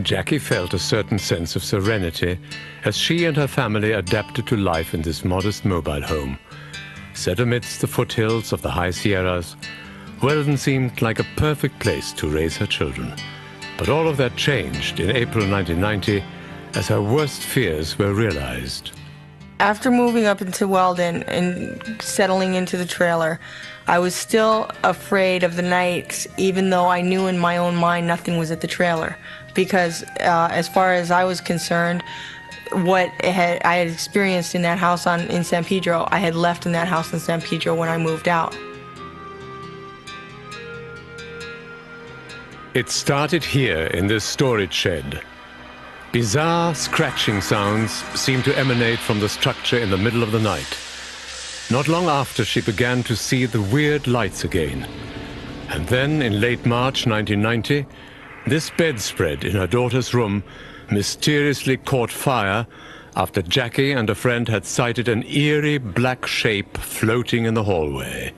Jackie felt a certain sense of serenity as she and her family adapted to life in this modest mobile home. Set amidst the foothills of the high Sierras, Weldon seemed like a perfect place to raise her children. But all of that changed in April 1990 as her worst fears were realized. After moving up into Weldon and settling into the trailer, I was still afraid of the nights, even though I knew in my own mind nothing was at the trailer. Because as far as I was concerned, what I had experienced in that house in San Pedro, I had left in that house in San Pedro when I moved out. It started here in this storage shed. Bizarre scratching sounds seemed to emanate from the structure in the middle of the night. Not long after, she began to see the weird lights again. And then, in late March 1990, this bedspread in her daughter's room mysteriously caught fire after Jackie and a friend had sighted an eerie black shape floating in the hallway.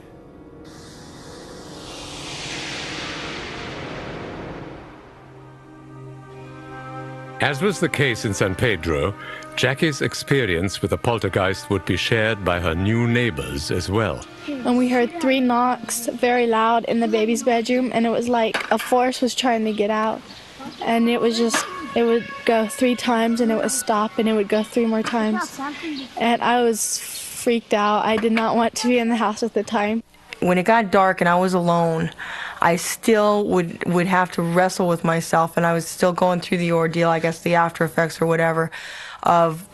As was the case in San Pedro, Jackie's experience with the poltergeist would be shared by her new neighbors as well. And we heard 3 knocks, very loud, in the baby's bedroom, and it was like a force was trying to get out. And it was just, it would go 3 times and it would stop, and it would go 3 more times. And I was freaked out. I did not want to be in the house at the time. When it got dark and I was alone, I still would have to wrestle with myself, and I was still going through the ordeal, I guess the after effects or whatever, of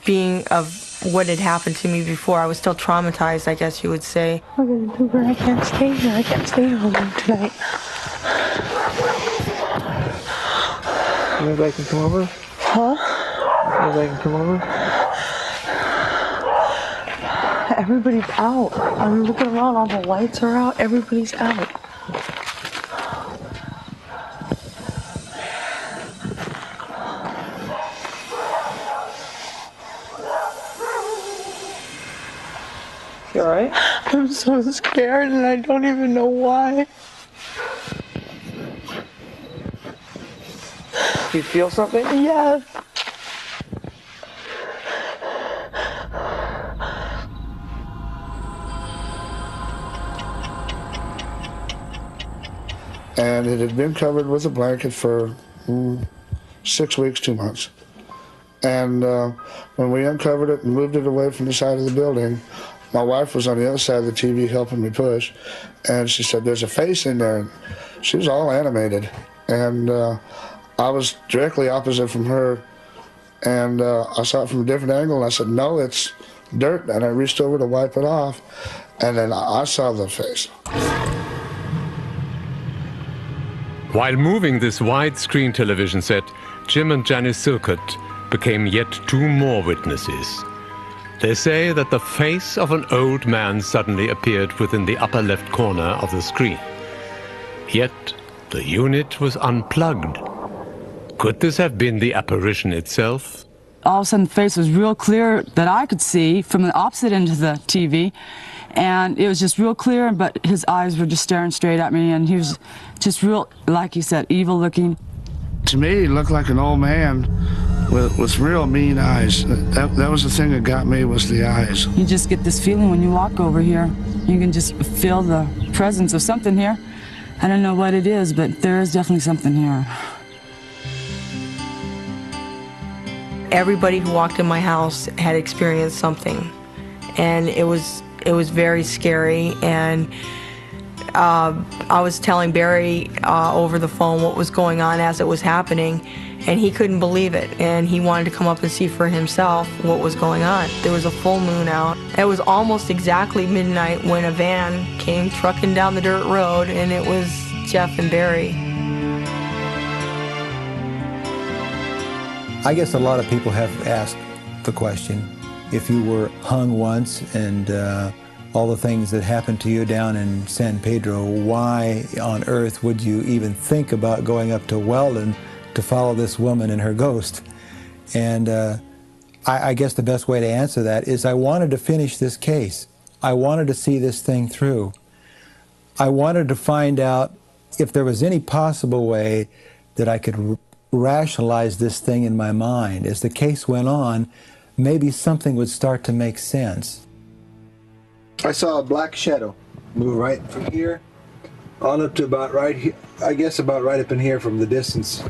what had happened to me before. I was still traumatized, I guess you would say. What am I gonna do? I can't stay here. I can't stay home tonight. Maybe I can come over? Huh? Maybe I can come over? everybody's out. I'm looking around, all the lights are out, everybody's out. You alright? I'm so scared and I don't even know why. Do you feel something? Yes. And it had been covered with a blanket for 6 weeks, 2 months. And when we uncovered it and moved it away from the side of the building, my wife was on the other side of the TV helping me push, and she said, "There's a face in there." And she was all animated, and I was directly opposite from her, and I saw it from a different angle, and I said, "No, it's dirt," and I reached over to wipe it off, and then I saw the face. While moving this widescreen television set, Jim and Janice Silkett became yet 2 more witnesses. They say that the face of an old man suddenly appeared within the upper left corner of the screen. Yet the unit was unplugged. Could this have been the apparition itself? All of a sudden the face was real clear that I could see from the opposite end of the TV, and it was just real clear, but his eyes were just staring straight at me, and he was just real, like you said, evil looking. To me, he looked like an old man with real mean eyes. That was the thing that got me, was the eyes. You just get this feeling when you walk over here. You can just feel the presence of something here. I don't know what it is, but there is definitely something here. Everybody who walked in my house had experienced something, and it was very scary. And I was telling Barry over the phone what was going on as it was happening, and he couldn't believe it, and he wanted to come up and see for himself what was going on. There was a full moon out. It was almost exactly midnight when a van came trucking down the dirt road, and it was Jeff and Barry. I guess a lot of people have asked the question, if you were hung once and all the things that happened to you down in San Pedro, why on earth would you even think about going up to Weldon to follow this woman and her ghost? And I guess the best way to answer that is I wanted to finish this case. I wanted to see this thing through. I wanted to find out if there was any possible way that I could rationalize this thing in my mind. As the case went on, maybe something would start to make sense. I saw a black shadow move right from here on up to about right here, I guess about right up in here from the distance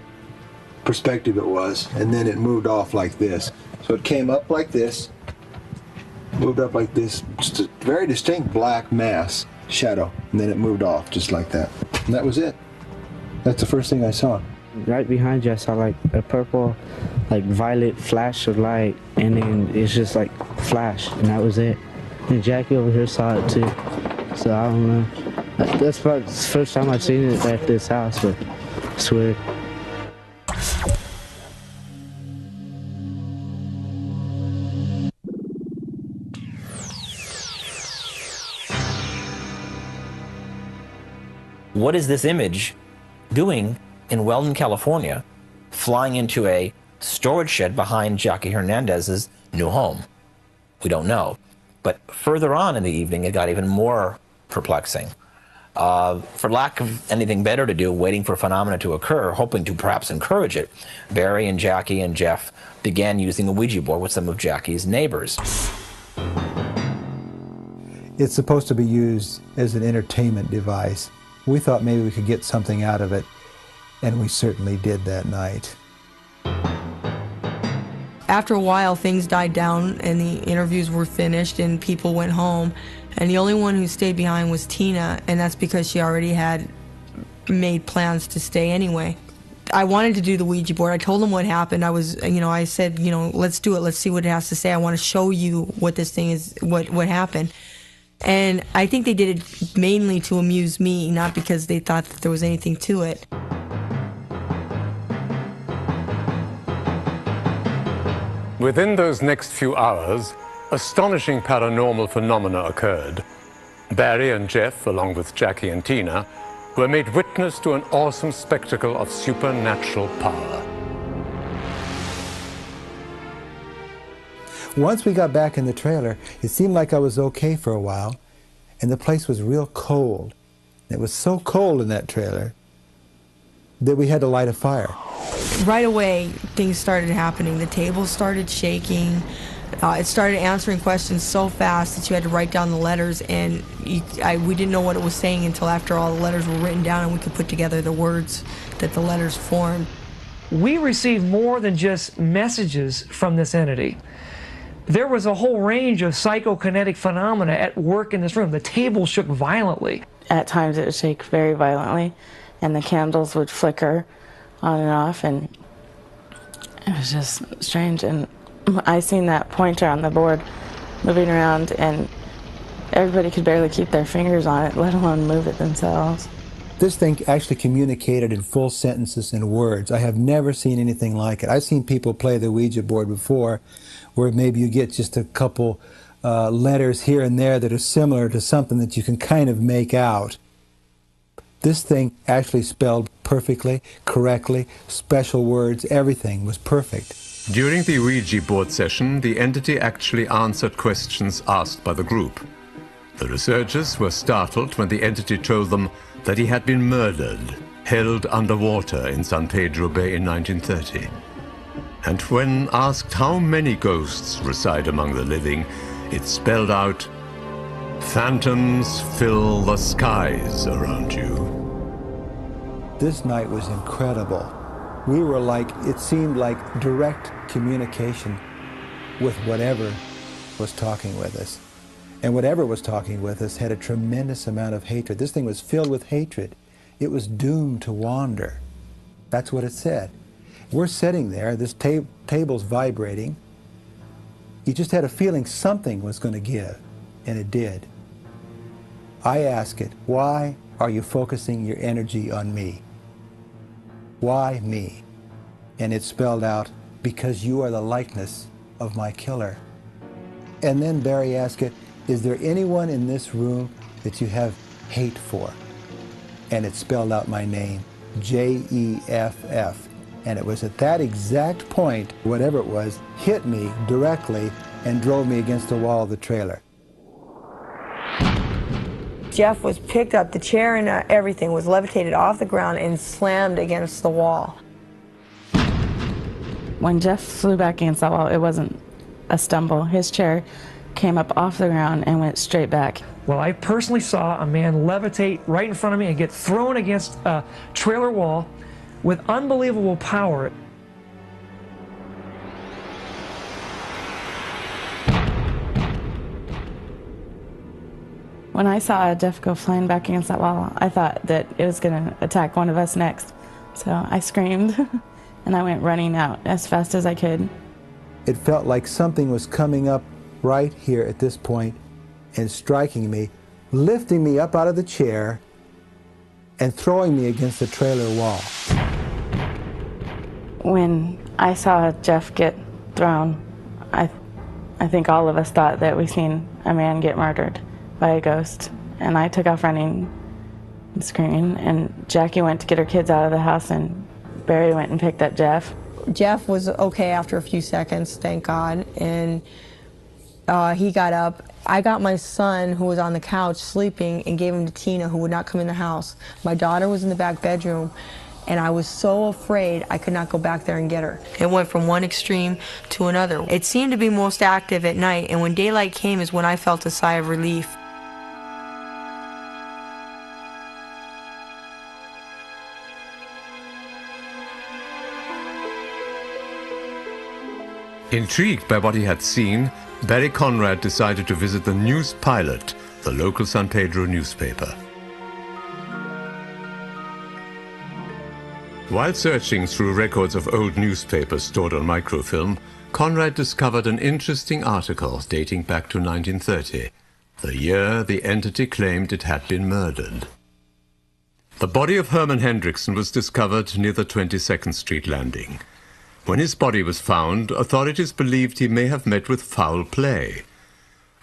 perspective it was, and then it moved off like this. So it came up like this, moved up like this, just a very distinct black mass shadow, and then it moved off just like that. And that was it. That's the first thing I saw. Right behind you I saw like a purple, like violet flash of light, and then it's just like flash, and that was it. And Jackie over here saw it too, so I don't know. That's probably the first time I've seen it at this house, but it's weird. What is this image doing in Weldon, California, flying into a storage shed behind Jackie Hernandez's new home? We don't know. But further on in the evening, it got even more perplexing. For lack of anything better to do, waiting for phenomena to occur, hoping to perhaps encourage it, Barry and Jackie and Jeff began using a Ouija board with some of Jackie's neighbors. It's supposed to be used as an entertainment device. We thought maybe we could get something out of it, and we certainly did that night. After a while, things died down and the interviews were finished and people went home. And the only one who stayed behind was Tina, and that's because she already had made plans to stay anyway. I wanted to do the Ouija board. I told them what happened. I said, let's do it. Let's see what it has to say. I want to show you what this thing is, what happened. And I think they did it mainly to amuse me, not because they thought that there was anything to it. Within those next few hours, astonishing paranormal phenomena occurred. Barry and Jeff, along with Jackie and Tina, were made witness to an awesome spectacle of supernatural power. Once we got back in the trailer, it seemed like I was okay for a while, and the place was real cold. It was so cold in that trailer that we had to light a fire. Right away, things started happening. The table started shaking. It started answering questions so fast that you had to write down the letters, and we didn't know what it was saying until after all the letters were written down and we could put together the words that the letters formed. We received more than just messages from this entity. There was a whole range of psychokinetic phenomena at work in this room. The table shook violently. At times it would shake very violently, and the candles would flicker on and off, and it was just strange. And I seen that pointer on the board moving around, and everybody could barely keep their fingers on it, let alone move it themselves. This thing actually communicated in full sentences and words. I have never seen anything like it. I've seen people play the Ouija board before, where maybe you get just a couple letters here and there that are similar to something that you can kind of make out. This thing actually spelled perfectly, correctly, special words, everything was perfect. During the Ouija board session, the entity actually answered questions asked by the group. The researchers were startled when the entity told them that he had been murdered, held underwater in San Pedro Bay in 1930. And when asked how many ghosts reside among the living, it spelled out, "Phantoms fill the skies around you." This night was incredible. We were like, it seemed like direct communication with whatever was talking with us. And whatever was talking with us had a tremendous amount of hatred. This thing was filled with hatred. It was doomed to wander. That's what it said. We're sitting there, this table's vibrating. You just had a feeling something was going to give, and it did. I ask it, why are you focusing your energy on me? Why me? And it spelled out, because you are the likeness of my killer. And then Barry asked it, is there anyone in this room that you have hate for? And it spelled out my name, Jeff. And it was at that exact point, whatever it was, hit me directly and drove me against the wall of the trailer. Jeff was picked up, the chair and everything was levitated off the ground and slammed against the wall. When Jeff flew back against that wall, it wasn't a stumble. His chair came up off the ground and went straight back. Well, I personally saw a man levitate right in front of me and get thrown against a trailer wall with unbelievable power. When I saw Jeff go flying back against that wall, I thought that it was going to attack one of us next. So I screamed and I went running out as fast as I could. It felt like something was coming up right here at this point and striking me, lifting me up out of the chair and throwing me against the trailer wall. When I saw Jeff get thrown, I think all of us thought that we seen a man get murdered by a ghost. And I took off running and screaming, and Jackie went to get her kids out of the house, and Barry went and picked up Jeff. Jeff was okay after a few seconds, thank God, and he got up. I got my son, who was on the couch sleeping, and gave him to Tina, who would not come in the house. My daughter was in the back bedroom, and I was so afraid I could not go back there and get her. It went from one extreme to another. It seemed to be most active at night, and when daylight came is when I felt a sigh of relief. Intrigued by what he had seen, Barry Conrad decided to visit the News Pilot, the local San Pedro newspaper. While searching through records of old newspapers stored on microfilm, Conrad discovered an interesting article dating back to 1930, the year the entity claimed it had been murdered. The body of Herman Hendrickson was discovered near the 22nd Street landing. When his body was found, authorities believed he may have met with foul play.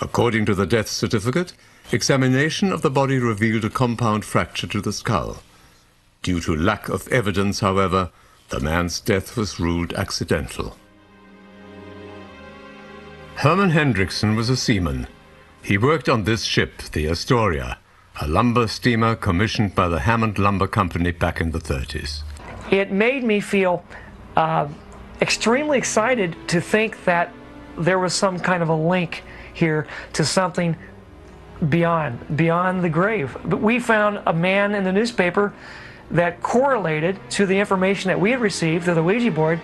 According to the death certificate, examination of the body revealed a compound fracture to the skull. Due to lack of evidence, however, the man's death was ruled accidental. Herman Hendrickson was a seaman. He worked on this ship, the Astoria, a lumber steamer commissioned by the Hammond Lumber Company back in the 30s. It made me feel extremely excited to think that there was some kind of a link here to something beyond the grave. But we found a man in the newspaper that correlated to the information that we had received through the Ouija board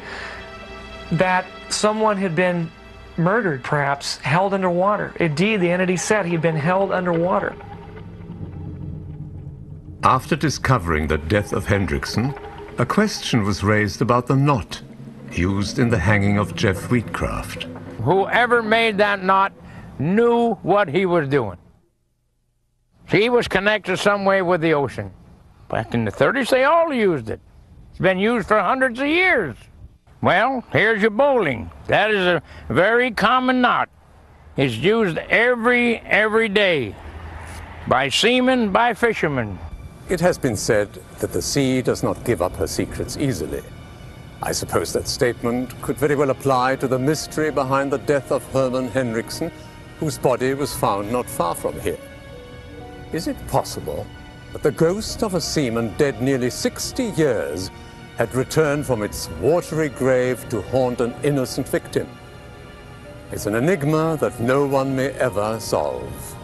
that someone had been murdered, perhaps, held underwater. Indeed, the entity said he'd been held underwater. After discovering the death of Hendrickson, a question was raised about the knot used in the hanging of Jeff Wheatcraft. Whoever made that knot knew what he was doing. He was connected some way with the ocean. Back in the 30s, they all used it. It's been used for hundreds of years. Well, here's your bowling. That is a very common knot. It's used every day by seamen, by fishermen. It has been said that the sea does not give up her secrets easily. I suppose that statement could very well apply to the mystery behind the death of Herman Hendrickson, whose body was found not far from here. Is it possible that the ghost of a seaman dead nearly 60 years had returned from its watery grave to haunt an innocent victim? It's an enigma that no one may ever solve.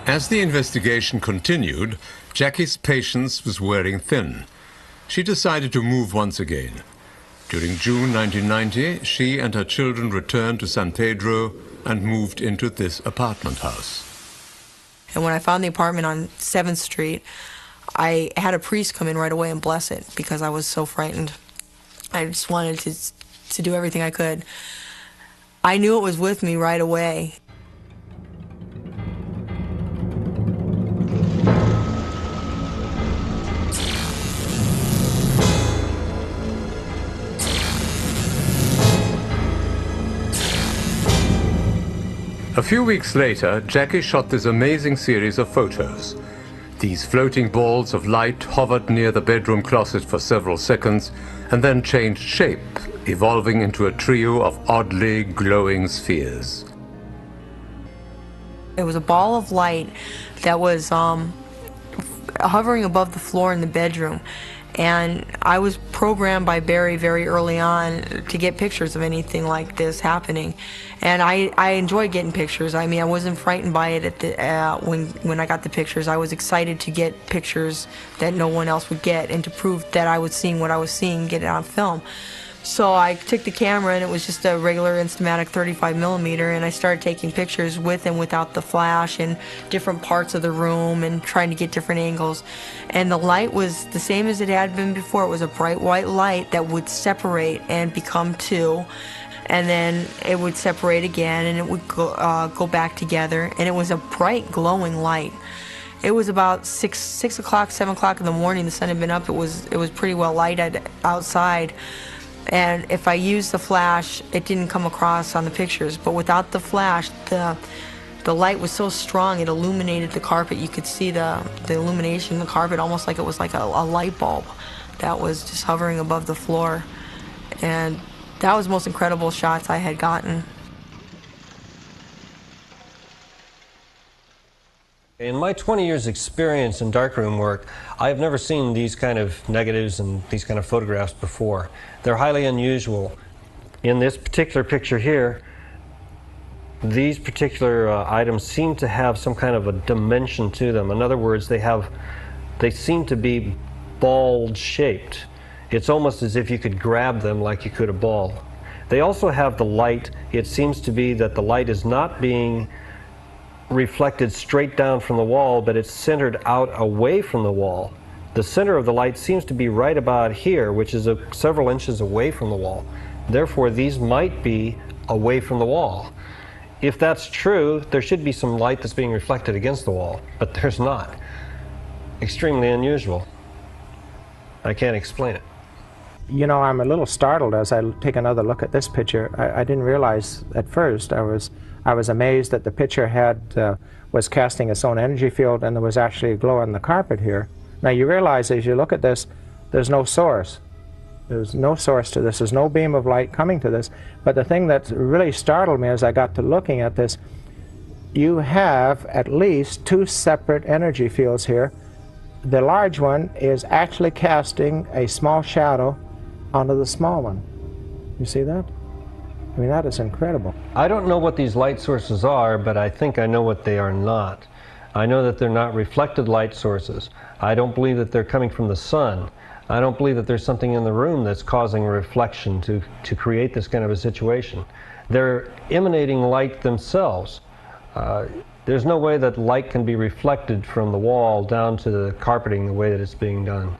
As the investigation continued, Jackie's patience was wearing thin. She decided to move once again. During June 1990, she and her children returned to San Pedro and moved into this apartment house. And when I found the apartment on 7th Street, I had a priest come in right away and bless it because I was so frightened. I just wanted to do everything I could. I knew it was with me right away. A few weeks later, Jackie shot this amazing series of photos. These floating balls of light hovered near the bedroom closet for several seconds and then changed shape, evolving into a trio of oddly glowing spheres. It was a ball of light that was hovering above the floor in the bedroom. And I was programmed by Barry very early on to get pictures of anything like this happening. And I enjoyed getting pictures. I mean, I wasn't frightened by it at the, when I got the pictures. I was excited to get pictures that no one else would get and to prove that I was seeing what I was seeing, get it on film. So I took the camera, and it was just a regular Instamatic 35mm, and I started taking pictures with and without the flash and different parts of the room and trying to get different angles. And the light was the same as it had been before. It was a bright white light that would separate and become two, and then it would separate again, and it would go back together, and it was a bright glowing light. It was about 6 o'clock, 7 o'clock in the morning. The sun had been up. It was pretty well lighted outside. And if I used the flash, it didn't come across on the pictures. But without the flash, the light was so strong, it illuminated the carpet. You could see the illumination in the carpet almost like it was like a light bulb that was just hovering above the floor. And that was the most incredible shots I had gotten. In my 20 years experience in darkroom work, I've never seen these kind of negatives and these kind of photographs before. They're highly unusual. In this particular picture here, these particular items seem to have some kind of a dimension to them. In other words, they seem to be ball shaped. It's almost as if you could grab them like you could a ball. They also have the light. It seems to be that the light is not being reflected straight down from the wall, but it's centered out away from the wall. The center of the light seems to be right about here, which is several inches away from the wall. Therefore, these might be away from the wall. If that's true, there should be some light that's being reflected against the wall, but there's not. Extremely unusual. I can't explain it. You know, I'm a little startled as I take another look at this picture. I didn't realize at first. I was amazed that the picture was casting its own energy field, and there was actually a glow on the carpet here. Now you realize as you look at this, there's no source. There's no source to this. There's no beam of light coming to this. But the thing that really startled me as I got to looking at this, you have at least two separate energy fields here. The large one is actually casting a small shadow onto the small one. You see that? I mean, that is incredible. I don't know what these light sources are, but I think I know what they are not. I know that they're not reflected light sources. I don't believe that they're coming from the sun. I don't believe that there's something in the room that's causing a reflection to create this kind of a situation. They're emanating light themselves. There's no way that light can be reflected from the wall down to the carpeting the way that it's being done.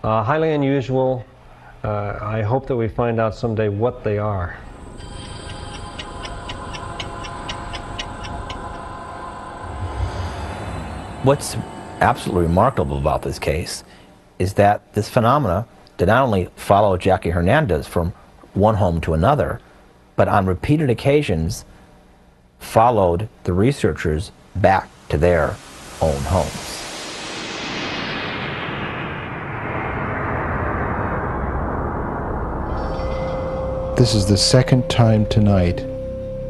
Highly unusual. I hope that we find out someday what they are. What's absolutely remarkable about this case is that this phenomena did not only follow Jackie Hernandez from one home to another, but on repeated occasions followed the researchers back to their own homes. This is the second time tonight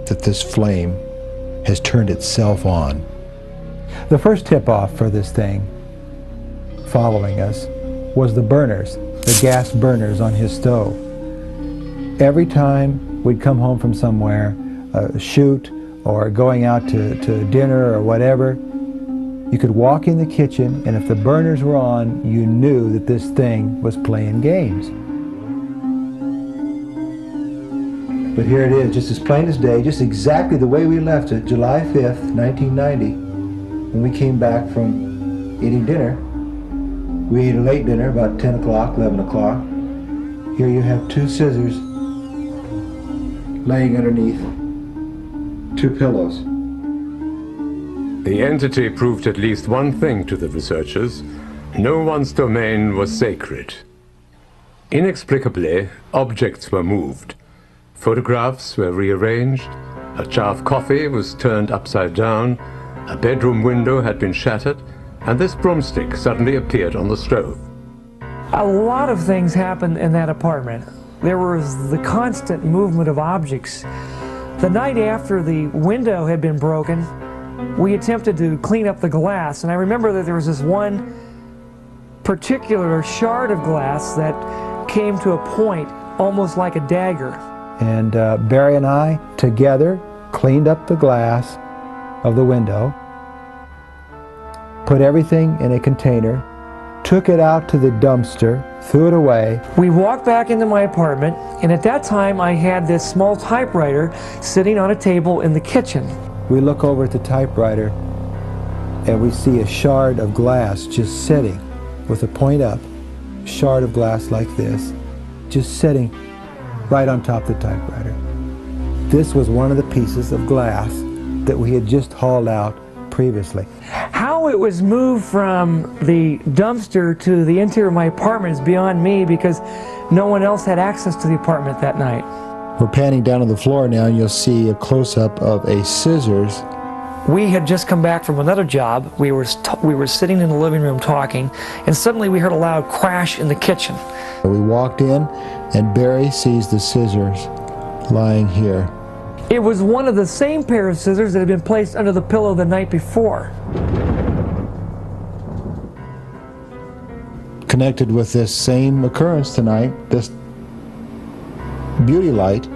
that this flame has turned itself on. The first tip-off for this thing following us was the burners, the gas burners on his stove. Every time we'd come home from somewhere, a shoot or going out to dinner or whatever, you could walk in the kitchen, and if the burners were on, you knew that this thing was playing games. But here it is, just as plain as day, just exactly the way we left it, July 5th, 1990, when we came back from eating dinner. We ate a late dinner, about 10 o'clock, 11 o'clock. Here you have two scissors laying underneath two pillows. The entity proved at least one thing to the researchers. No one's domain was sacred. Inexplicably, objects were moved. Photographs were rearranged, a jar of coffee was turned upside down, a bedroom window had been shattered, and this broomstick suddenly appeared on the stove. A lot of things happened in that apartment. There was the constant movement of objects. The night after the window had been broken, we attempted to clean up the glass, and I remember that there was this one particular shard of glass that came to a point almost like a dagger. And Barry and I together cleaned up the glass of the window, put everything in a container, took it out to the dumpster, threw it away. We walked back into my apartment, and at that time I had this small typewriter sitting on a table in the kitchen. We look over at the typewriter and we see a shard of glass just sitting with a point up, shard of glass like this, just sitting right on top of the typewriter. This was one of the pieces of glass that we had just hauled out previously. How it was moved from the dumpster to the interior of my apartment is beyond me, because no one else had access to the apartment that night. We're panning down on the floor now, and you'll see a close-up of a scissors. We had just come back from another job. We were sitting in the living room talking, and suddenly we heard a loud crash in the kitchen. We walked in, and Barry sees the scissors lying here. It was one of the same pair of scissors that had been placed under the pillow the night before. Connected with this same occurrence tonight, this beauty light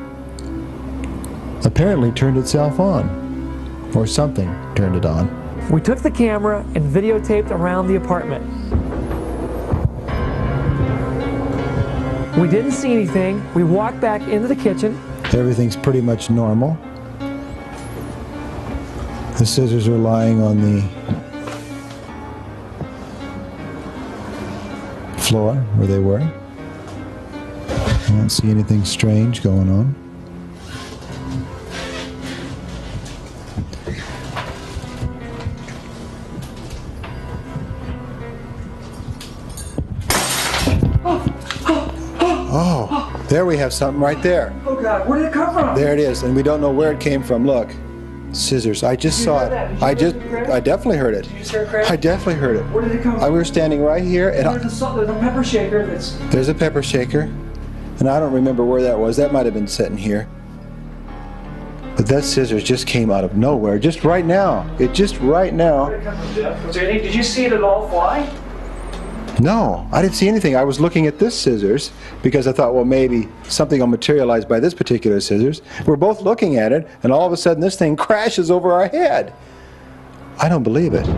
apparently turned itself on, or something turned it on. We took the camera and videotaped around the apartment. We didn't see anything. We walked back into the kitchen. Everything's pretty much normal. The scissors are lying on the floor where they were. I don't see anything strange going on. There we have something right there. Oh God, where did it come from? There it is, and we don't know where it came from. Look, scissors. I just saw it. I definitely heard it. Did you hear it, Chris? I definitely heard it. Where did it come from? We were standing right here, and There's a pepper shaker that's... there's a pepper shaker, and I don't remember where that was. That might have been sitting here. But that scissors just came out of nowhere, just right now. It just right now. Where did it come from, Jeff? Was there anything, did you see it at all fly? No, I didn't see anything. I was looking at this scissors because I thought, well, maybe something will materialize by this particular scissors. We're both looking at it, and all of a sudden this thing crashes over our head. I don't believe it.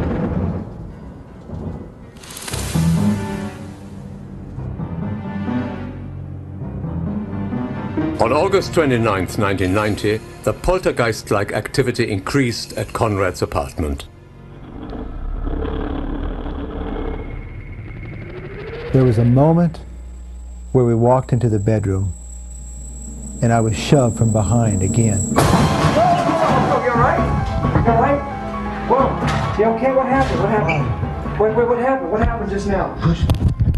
On August 29, 1990, the poltergeist-like activity increased at Conrad's apartment. There was a moment where we walked into the bedroom, and I was shoved from behind again. Oh, you all right? You all right? Whoa. You okay? What happened? What happened? Wait, what happened? What happened just now?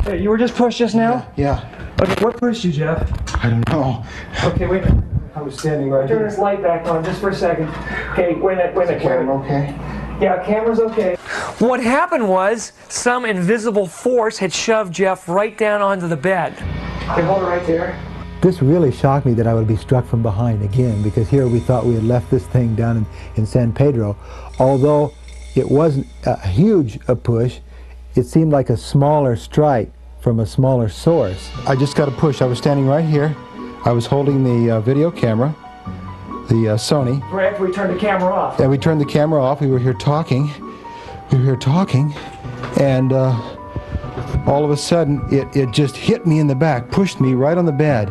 Hey, you were just pushed just now? Yeah. Okay, what pushed you, Jeff? I don't know. Okay, wait a minute. I was standing right Turn here. this light back on just for a second. Okay, wait a minute. Camera okay? Yeah, camera's okay. What happened was some invisible force had shoved Jeff right down onto the bed. Okay, hold it right there. This really shocked me that I would be struck from behind again, because here we thought we had left this thing down in San Pedro. Although it wasn't a huge push, it seemed like a smaller strike from a smaller source. I just got a push. I was standing right here. I was holding the video camera, the Sony. Right after we turned the camera off. And we turned the camera off. We were here talking. And all of a sudden it just hit me in the back, pushed me right on the bed.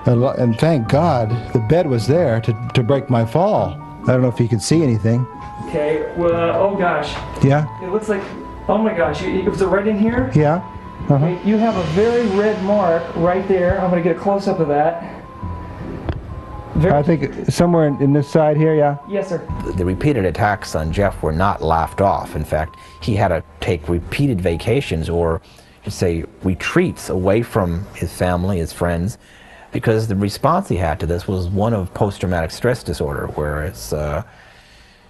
And thank God the bed was there to break my fall. I don't know if you can see anything. Okay, well, oh gosh. Yeah? It looks like, oh my gosh, was it right in here? Yeah. Okay, you have a very red mark right there. I'm going to get a close-up of that. I think somewhere in this side here, yeah? Yes, sir. The repeated attacks on Jeff were not laughed off. In fact, he had to take repeated vacations, or say retreats, away from his family, his friends, because the response he had to this was one of post-traumatic stress disorder, where it's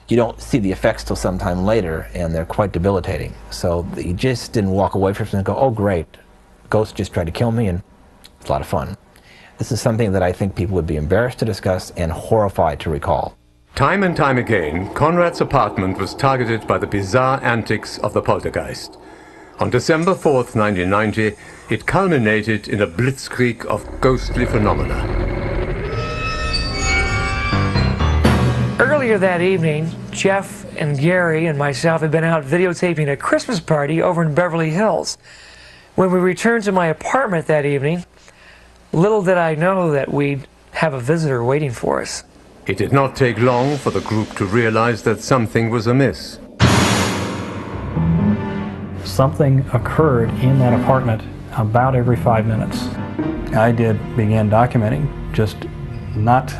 you don't see the effects till sometime later, and they're quite debilitating. So he just didn't walk away from it and go, oh great, ghost just tried to kill me, and it's a lot of fun. This is something that I think people would be embarrassed to discuss and horrified to recall. Time and time again, Conrad's apartment was targeted by the bizarre antics of the poltergeist. On December 4th, 1990, it culminated in a blitzkrieg of ghostly phenomena. Earlier that evening, Jeff and Gary and myself had been out videotaping a Christmas party over in Beverly Hills. When we returned to my apartment that evening, little did I know that we'd have a visitor waiting for us. It did not take long for the group to realize that something was amiss. Something occurred in that apartment about every 5 minutes. I began documenting just not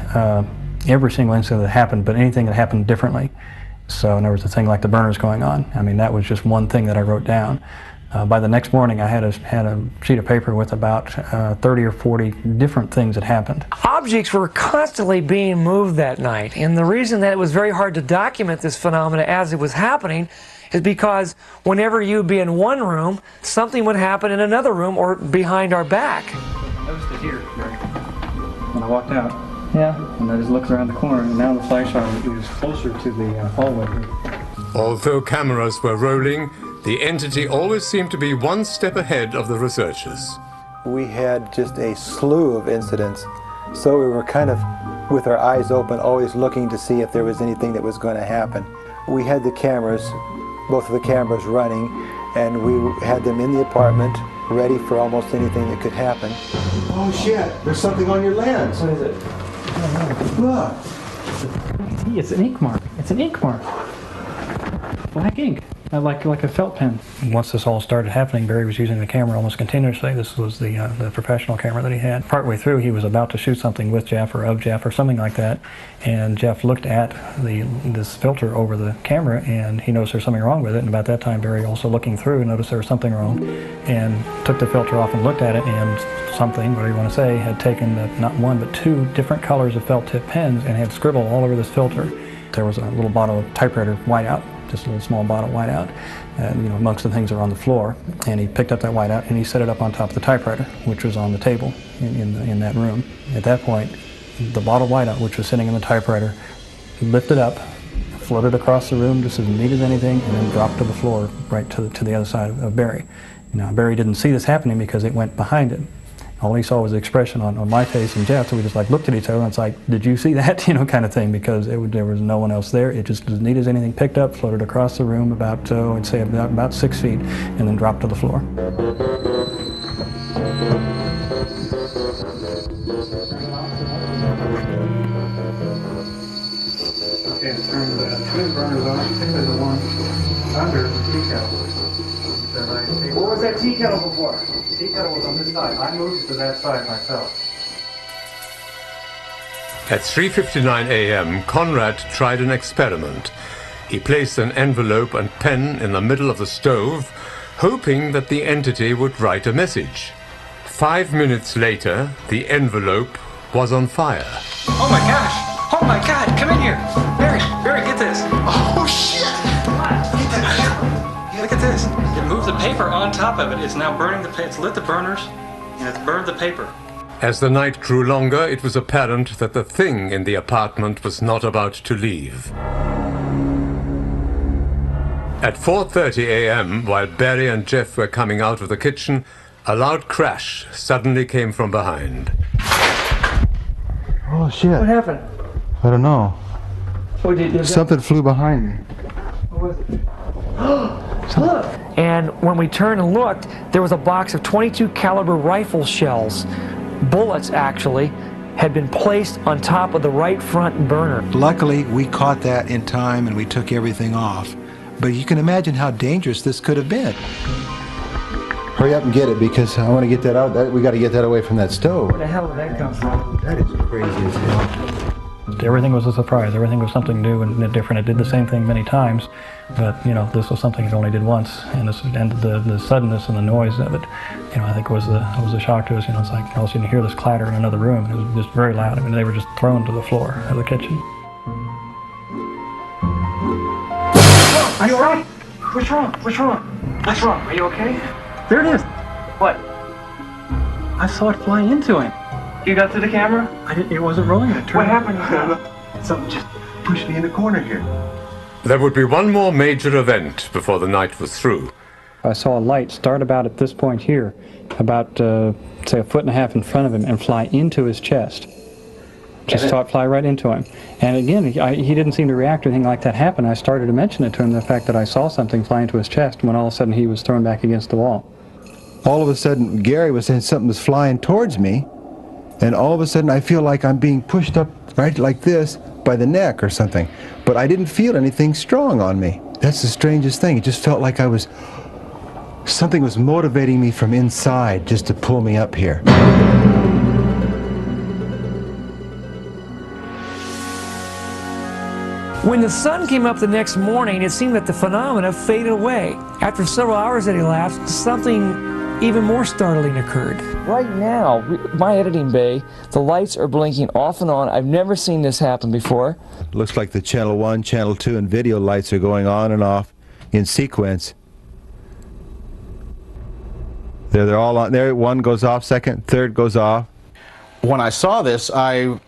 every single incident that happened, but anything that happened differently. So there was a thing like the burners going on. I mean, that was just one thing that I wrote down. By the next morning, I had a sheet of paper with about 30 or 40 different things that happened. Objects were constantly being moved that night, and the reason that it was very hard to document this phenomena as it was happening is because whenever you'd be in one room, something would happen in another room or behind our back. I noticed it here, Gary, when I walked out. Yeah. And I just looked around the corner, and now the flashlight is closer to the hallway. Although cameras were rolling, the entity always seemed to be one step ahead of the researchers. We had just a slew of incidents, so we were kind of with our eyes open, always looking to see if there was anything that was going to happen. We had the cameras, both of the cameras running, and we had them in the apartment, ready for almost anything that could happen. Oh shit, there's something on your lens. What is it? Look. It's an ink mark. It's an ink mark. Black ink. Like a felt pen. Once this all started happening, Barry was using the camera almost continuously. This was the professional camera that he had. Partway through, he was about to shoot something with Jeff or of Jeff or something like that, and Jeff looked at this filter over the camera, and he noticed there's something wrong with it. And about that time, Barry, also looking through, noticed there was something wrong, and took the filter off and looked at it, and something, whatever you want to say, had taken not one but two different colors of felt tip pens and had scribbled all over this filter. There was a little bottle of typewriter whiteout, just a little small bottle of whiteout, and amongst the things that were on the floor. And he picked up that whiteout and he set it up on top of the typewriter, which was on the table in that room. At that point, the bottle of whiteout, which was sitting in the typewriter, lifted up, floated across the room just as neat as anything, and then dropped to the floor right to the other side of Barry. Now, Barry didn't see this happening because it went behind him. All he saw was the expression on my face and Jeff, so we just looked at each other and it's like, did you see that? Kind of thing, because there was no one else there. It just as neat as anything picked up, floated across the room about, I'd say about 6 feet, and then dropped to the floor. Okay, turn the twin burners on, particularly the one under the tea kettle. What was that tea kettle before? The tea kettle was on this side. I moved it to that side myself. At 3:59 a.m., Conrad tried an experiment. He placed an envelope and pen in the middle of the stove, hoping that the entity would write a message. 5 minutes later, the envelope was on fire. Oh my gosh! Oh my God! Come in here! Barry, get this! Oh shit! Look at this. It moved the paper on top of it. It's now burning the paper. It's lit the burners, and it's burned the paper. As the night grew longer, it was apparent that the thing in the apartment was not about to leave. At 4:30 a.m., while Barry and Jeff were coming out of the kitchen, a loud crash suddenly came from behind. Oh shit. What happened? I don't know. Oh, Something flew behind me. What was it? Look! And when we turned and looked, there was a box of .22 caliber rifle shells. Bullets, actually, had been placed on top of the right front burner. Luckily, we caught that in time and we took everything off. But you can imagine how dangerous this could have been. Hurry up and get it, because I want to get that out. We got to get that away from that stove. Where the hell did that come from? That is crazy as hell. Everything was a surprise. Everything was something new and different. It did the same thing many times, but this was something it only did once, and the suddenness and the noise of it, I think was a shock to us. It's like all of a sudden you hear this clatter in another room. It was just very loud. I mean, they were just thrown to the floor of the kitchen. Are you alright? What's wrong? What's wrong? What's wrong? Are you okay? There it is. What? I saw it fly into him. You got to the camera? I didn't. It wasn't rolling. It turned. What happened? Something just pushed me in the corner here. There would be one more major event before the night was through. I saw a light start about at this point here, about say 1.5 feet in front of him, and fly into his chest. Just saw it fly right into him. And again, he didn't seem to react to anything like that happened. I started to mention it to him, the fact that I saw something fly into his chest, when all of a sudden he was thrown back against the wall. All of a sudden, Gary was saying something was flying towards me, and all of a sudden I feel like I'm being pushed up right like this by the neck or something. But I didn't feel anything strong on me. That's the strangest thing. It just felt like something was motivating me from inside just to pull me up here. When the sun came up the next morning, it seemed that the phenomena faded away. After several hours that elapsed, something even more startling occurred. Right now, my editing bay, the lights are blinking off and on. I've never seen this happen before. Looks like the channel 1, channel 2, and video lights are going on and off in sequence. They're all on there. One goes off, second, third goes off. When I saw this, I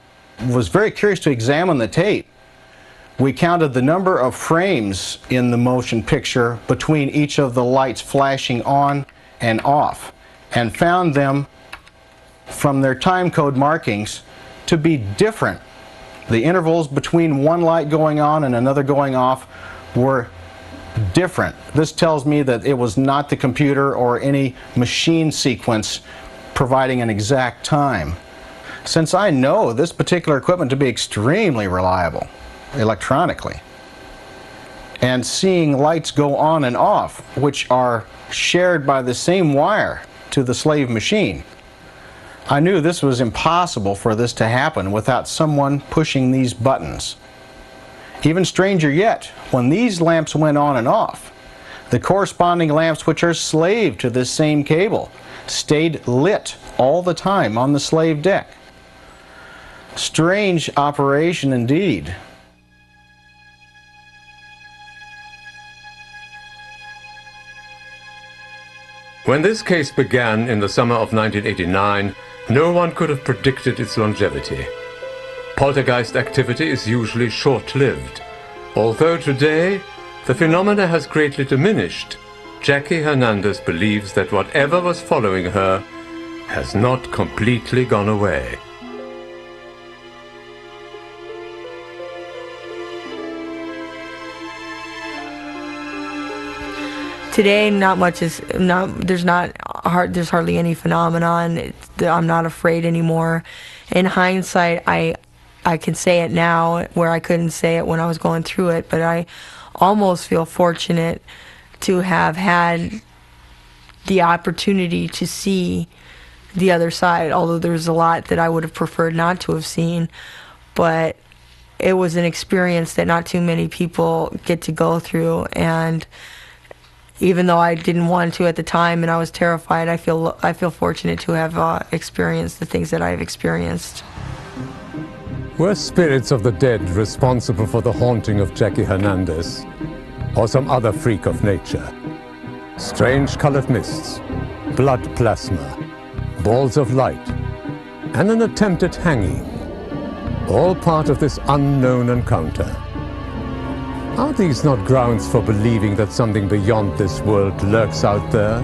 was very curious to examine the tape. We counted the number of frames in the motion picture between each of the lights flashing on and off, and found them, from their time code markings, to be different. The intervals between one light going on and another going off were different. This tells me that it was not the computer or any machine sequence providing an exact time. Since I know this particular equipment to be extremely reliable electronically, and seeing lights go on and off, which are shared by the same wire to the slave machine. I knew this was impossible for this to happen without someone pushing these buttons. Even stranger yet, when these lamps went on and off, the corresponding lamps, which are slave to this same cable, stayed lit all the time on the slave deck. Strange operation indeed. When this case began in the summer of 1989, no one could have predicted its longevity. Poltergeist activity is usually short-lived. Although today, the phenomena has greatly diminished, Jackie Hernandez believes that whatever was following her has not completely gone away. Today, there's hardly any phenomenon. I'm not afraid anymore. In hindsight, I can say it now where I couldn't say it when I was going through it, but I almost feel fortunate to have had the opportunity to see the other side, although there's a lot that I would have preferred not to have seen. But it was an experience that not too many people get to go through, and even though I didn't want to at the time and I was terrified, I feel fortunate to have experienced the things that I've experienced. Were spirits of the dead responsible for the haunting of Jackie Hernandez, or some other freak of nature? Strange colored mists, blood plasma, balls of light, and an attempted hanging, all part of this unknown encounter. Are these not grounds for believing that something beyond this world lurks out there?